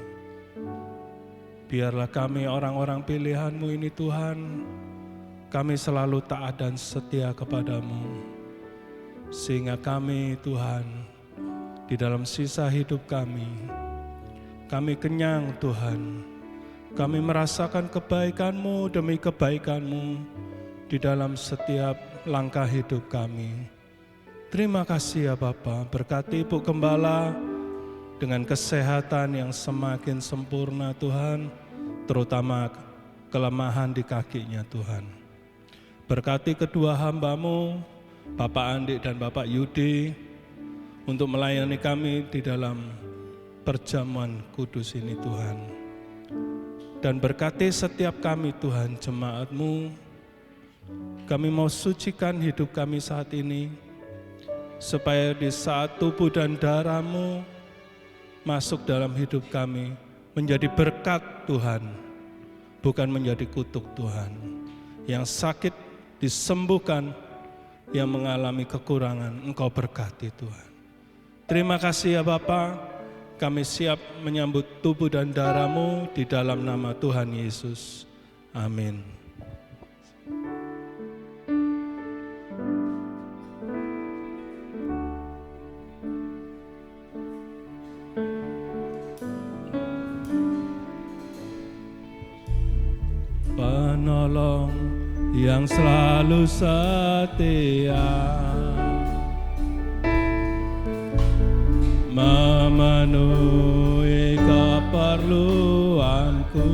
Biarlah kami orang-orang pilihan-Mu ini Tuhan, kami selalu taat dan setia kepadamu, sehingga kami Tuhan, di dalam sisa hidup kami kenyang Tuhan, kami merasakan kebaikan-Mu demi kebaikan-Mu di dalam setiap langkah hidup kami. Terima kasih ya Bapa, berkati Ibu Gembala dengan kesehatan yang semakin sempurna Tuhan, terutama kelemahan di kakinya Tuhan. Berkati kedua hamba-Mu, Bapak Andi dan Bapak Yudi, untuk melayani kami di dalam perjamuan kudus ini Tuhan. Dan berkati setiap kami Tuhan, jemaat-Mu. Kami mau sucikan hidup kami saat ini, supaya di saat tubuh dan darah-Mu masuk dalam hidup kami, menjadi berkat Tuhan, bukan menjadi kutuk Tuhan. Yang sakit disembuhkan, yang mengalami kekurangan Engkau berkati Tuhan. Terima kasih ya Bapa, kami siap menyambut tubuh dan darah-Mu di dalam nama Tuhan Yesus. Amin. Penolong yang selalu setia, memenuhi keperluanku,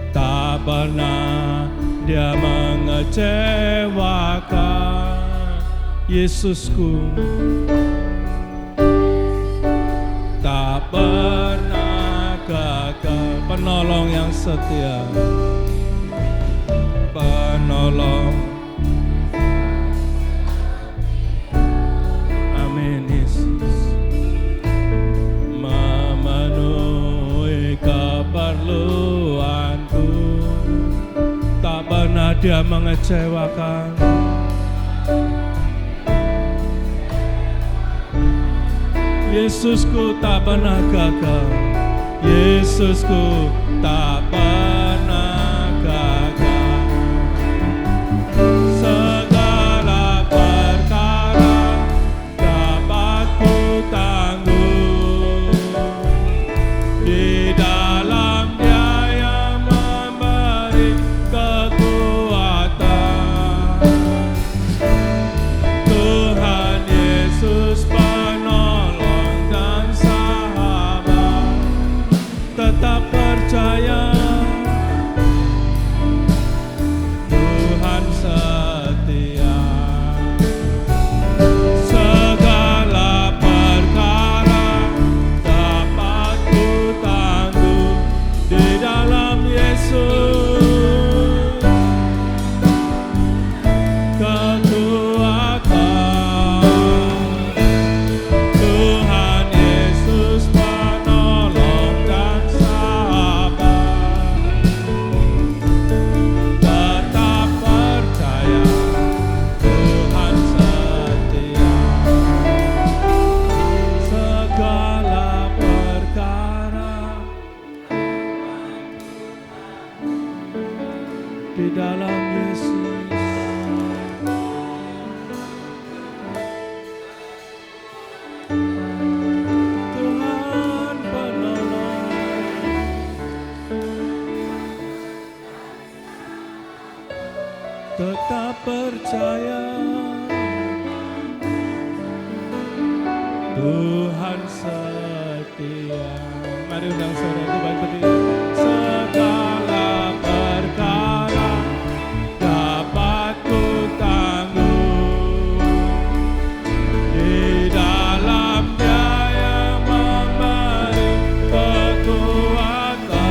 tak pernah Dia mengecewakan. Yesusku tak pernah gagal, penolong yang setia, penolong. Amin Yesus, memenuhi keperluanku, tak pernah Dia mengecewakan. Yesusku tak pernah gagal, Yesusku tak pernah gagal. Segala perkara dapat ku tanggung di dalam Dia yang memberi kekuatan. Tuhan Yesus penolong dan sahabat, tetap percaya Tuhan setia. Segala perkara dapat ku tanggung di dalam Yesus, kekuatan. Tuhan Yesus penolong dan sahabat, tetap percaya Tuhan setia. Segala perkara di dalam Yesus, Tuhan penolong, tetap percaya Tuhan setia. Mari undang saudara baik berdiri. Segala perkara dapat ku tanggung di dalam Dia yang memberi kekuatan.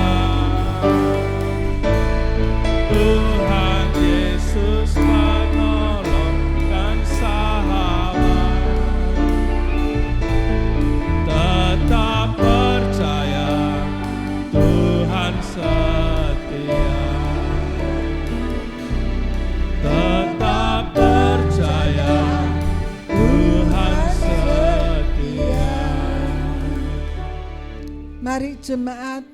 Tuhan Yesus penolong dan sahabat, tetap percaya Tuhan setia. Tetap percaya Tuhan setia. Mari jemaat,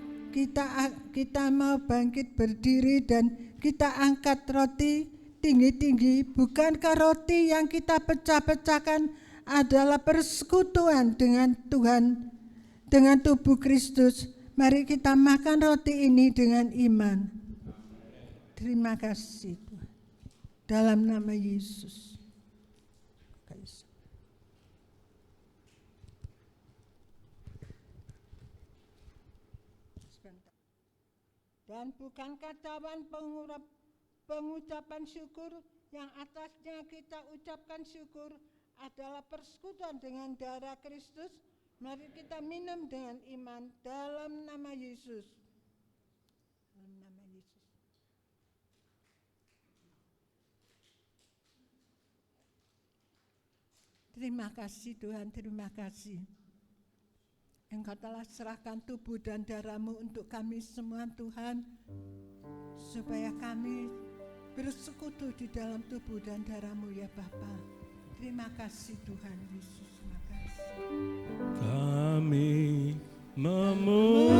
kita mau bangkit berdiri dan kita angkat roti tinggi-tinggi. Bukankah roti yang kita pecah-pecahkan adalah persekutuan dengan Tuhan, dengan tubuh Kristus? Mari kita makan roti ini dengan iman. Terima kasih Tuhan. Dalam nama Yesus. Dan bukankah cawan pengucapan syukur yang atasnya kita ucapkan syukur adalah persekutuan dengan darah Kristus. Mari kita minum dengan iman dalam nama Yesus. Dalam nama Yesus. Terima kasih Tuhan, terima kasih. Engkau telah serahkan tubuh dan darah-Mu untuk kami semua Tuhan, supaya kami bersekutu di dalam tubuh dan darah-Mu ya Bapa. Terima kasih Tuhan Yesus, terima kasih. Kami memujikan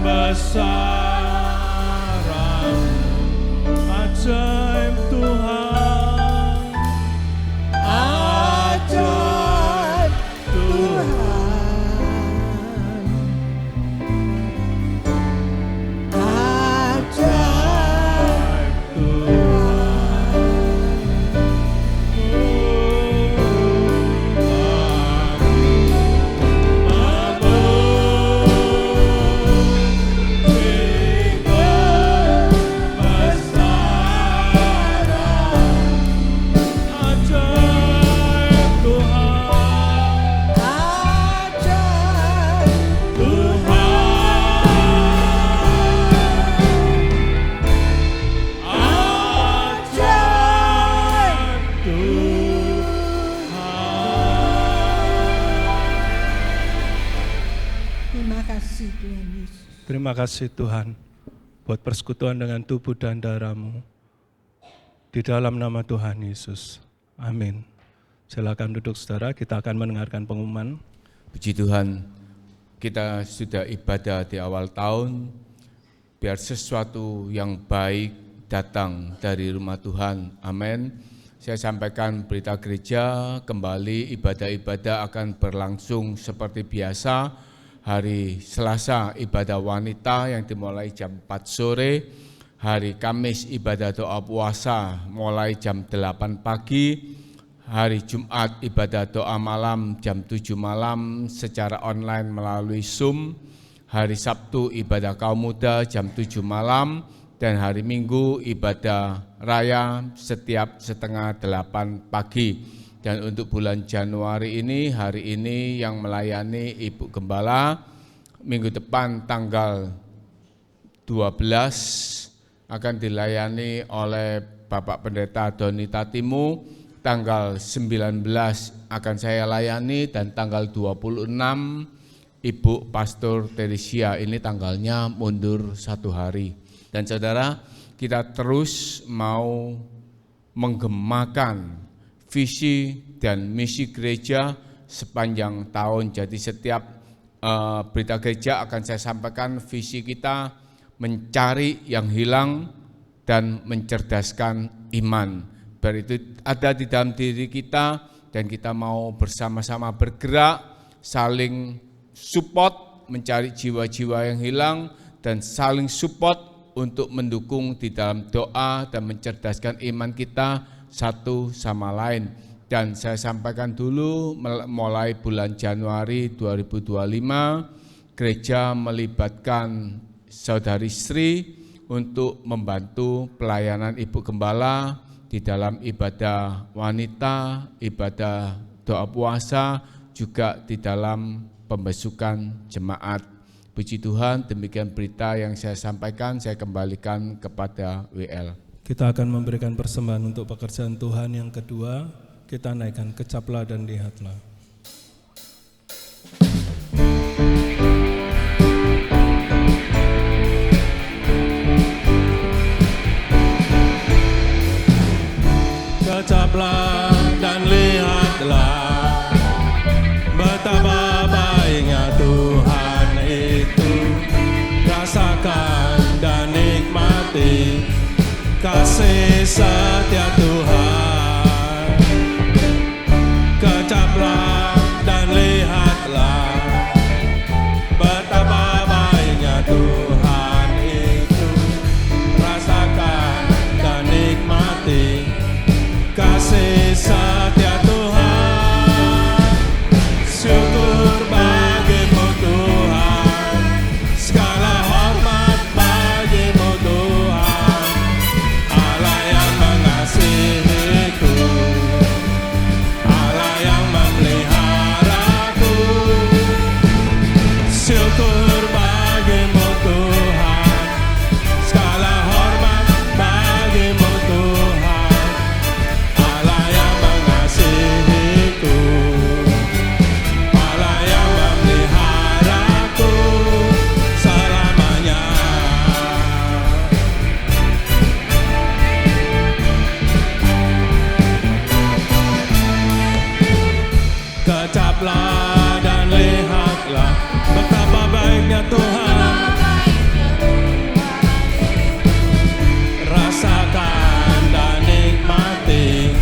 besaran ajaib Tuhan, Ajaib Tuhan, ajaib Terima kasih Tuhan buat persekutuan dengan tubuh dan darah-Mu. Di dalam nama Tuhan Yesus. Amin. Silakan duduk saudara, kita akan mendengarkan pengumuman. Puji Tuhan, kita sudah ibadah di awal tahun. Biar sesuatu yang baik datang dari rumah Tuhan. Amin. Saya sampaikan berita gereja, kembali ibadah-ibadah akan berlangsung seperti biasa. Hari Selasa ibadah wanita yang dimulai jam 4 sore, hari Kamis ibadah doa puasa mulai jam 8 pagi, hari Jumat ibadah doa malam jam 7 malam secara online melalui Zoom, hari Sabtu ibadah kaum muda jam 7 malam, dan hari Minggu ibadah raya setiap setengah 8 pagi. Dan untuk bulan Januari ini, hari ini yang melayani Ibu Gembala, minggu depan tanggal 12 akan dilayani oleh Bapak Pendeta Doni Tatimu, tanggal 19 akan saya layani, dan tanggal 26 Ibu Pastor Teresia, ini tanggalnya mundur 1 hari. Dan saudara, kita terus mau menggemakan visi dan misi gereja sepanjang tahun. Jadi setiap berita gereja akan saya sampaikan visi kita mencari yang hilang dan mencerdaskan iman. Biar itu ada di dalam diri kita dan kita mau bersama-sama bergerak, saling support mencari jiwa-jiwa yang hilang dan saling support untuk mendukung di dalam doa dan mencerdaskan iman kita satu sama lain. Dan saya sampaikan dulu, mulai bulan Januari 2025, gereja melibatkan Saudari Sri untuk membantu pelayanan Ibu Gembala di dalam ibadah wanita, ibadah doa puasa, juga di dalam pembesukan jemaat. Puji Tuhan, demikian berita yang saya sampaikan, saya kembalikan kepada WL. Kita akan memberikan persembahan untuk pekerjaan Tuhan yang kedua. Kita naikkan kecaplah dan lihatlah. Kecaplah dan lihatlah, betapa baiknya Tuhan itu. Rasakan dan nikmati kasih setia Tuhan. Kecaplah dan lihatlah, betapa baiknya Tuhan itu. Rasakan dan nikmati kasih kecaplah dan lihatlah betapa baiknya Tuhan. Rasakan dan nikmati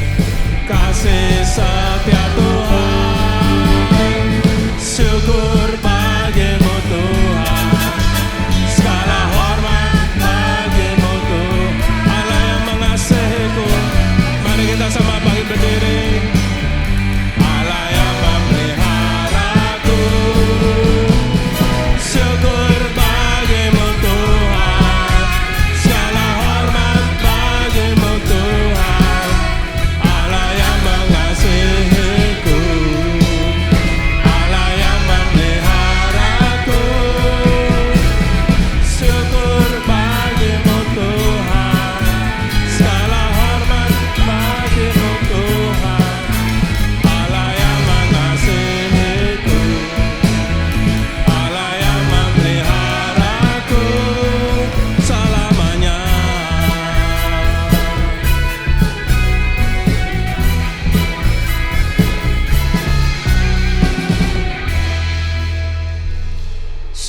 kasih setia Tuhan. Syukur bagimu Tuhan, segala hormat bagimu Tuhan, Allah yang mengasihiku. Mari kita sama bangkit berdiri. Allah yang memeliharaku. Syukur bagimu Tuhan, segala hormat bagimu Tuhan, Allah yang mengasihiku, Allah yang memeliharaku. Syukur bagimu Tuhan, segala hormat bagimu Tuhan, Allah yang mengasihiku, Allah yang memeliharaku selamanya.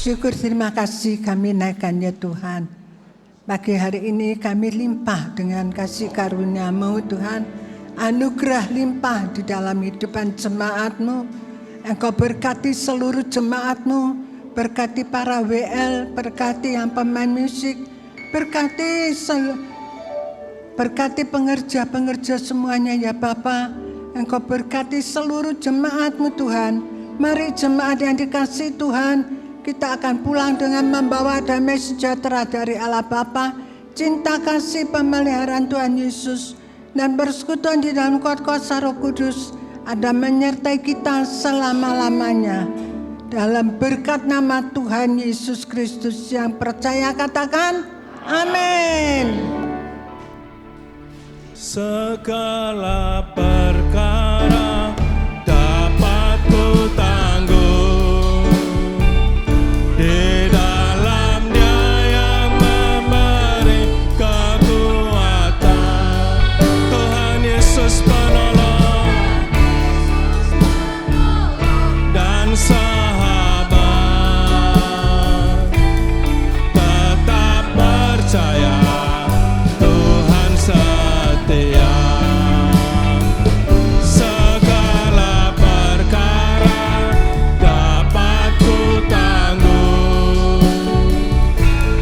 Syukur, terima kasih kami naikkan ya Tuhan. Pagi hari ini kami limpah dengan kasih karunia-Mu Tuhan. Anugerah limpah di dalam hidupan jemaat-Mu. Engkau berkati seluruh jemaat-Mu. Berkati para WL, berkati yang pemain musik. Berkati pengerja-pengerja semuanya ya Bapa. Engkau berkati seluruh jemaat-Mu Tuhan. Mari jemaat yang dikasihi Tuhan, kita akan pulang dengan membawa damai sejahtera dari Allah Bapa, cinta kasih pemeliharaan Tuhan Yesus, dan persekutuan di dalam kuasa Roh Kudus ada menyertai kita selama-lamanya. Dalam berkat nama Tuhan Yesus Kristus yang percaya katakan, amin. Segala perkara dapat ku tanggung di dalam Dia yang memberi kekuatan. Tuhan Yesus penolong dan sahabat, tetap percaya Tuhan setia. Segala perkara dapat ku tanggung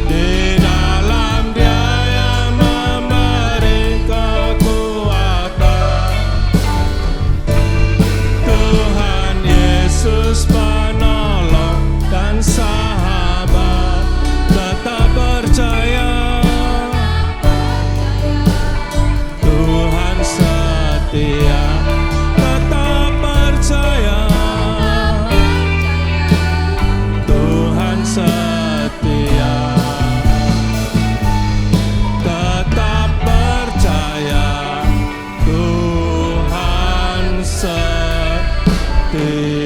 di dalam Dia yang memberi kekuatan. Tuhan Yesus penolong dan sahabat, tetap percaya Tuhan setia, tetap percaya Tuhan setia, tetap percaya Tuhan setia.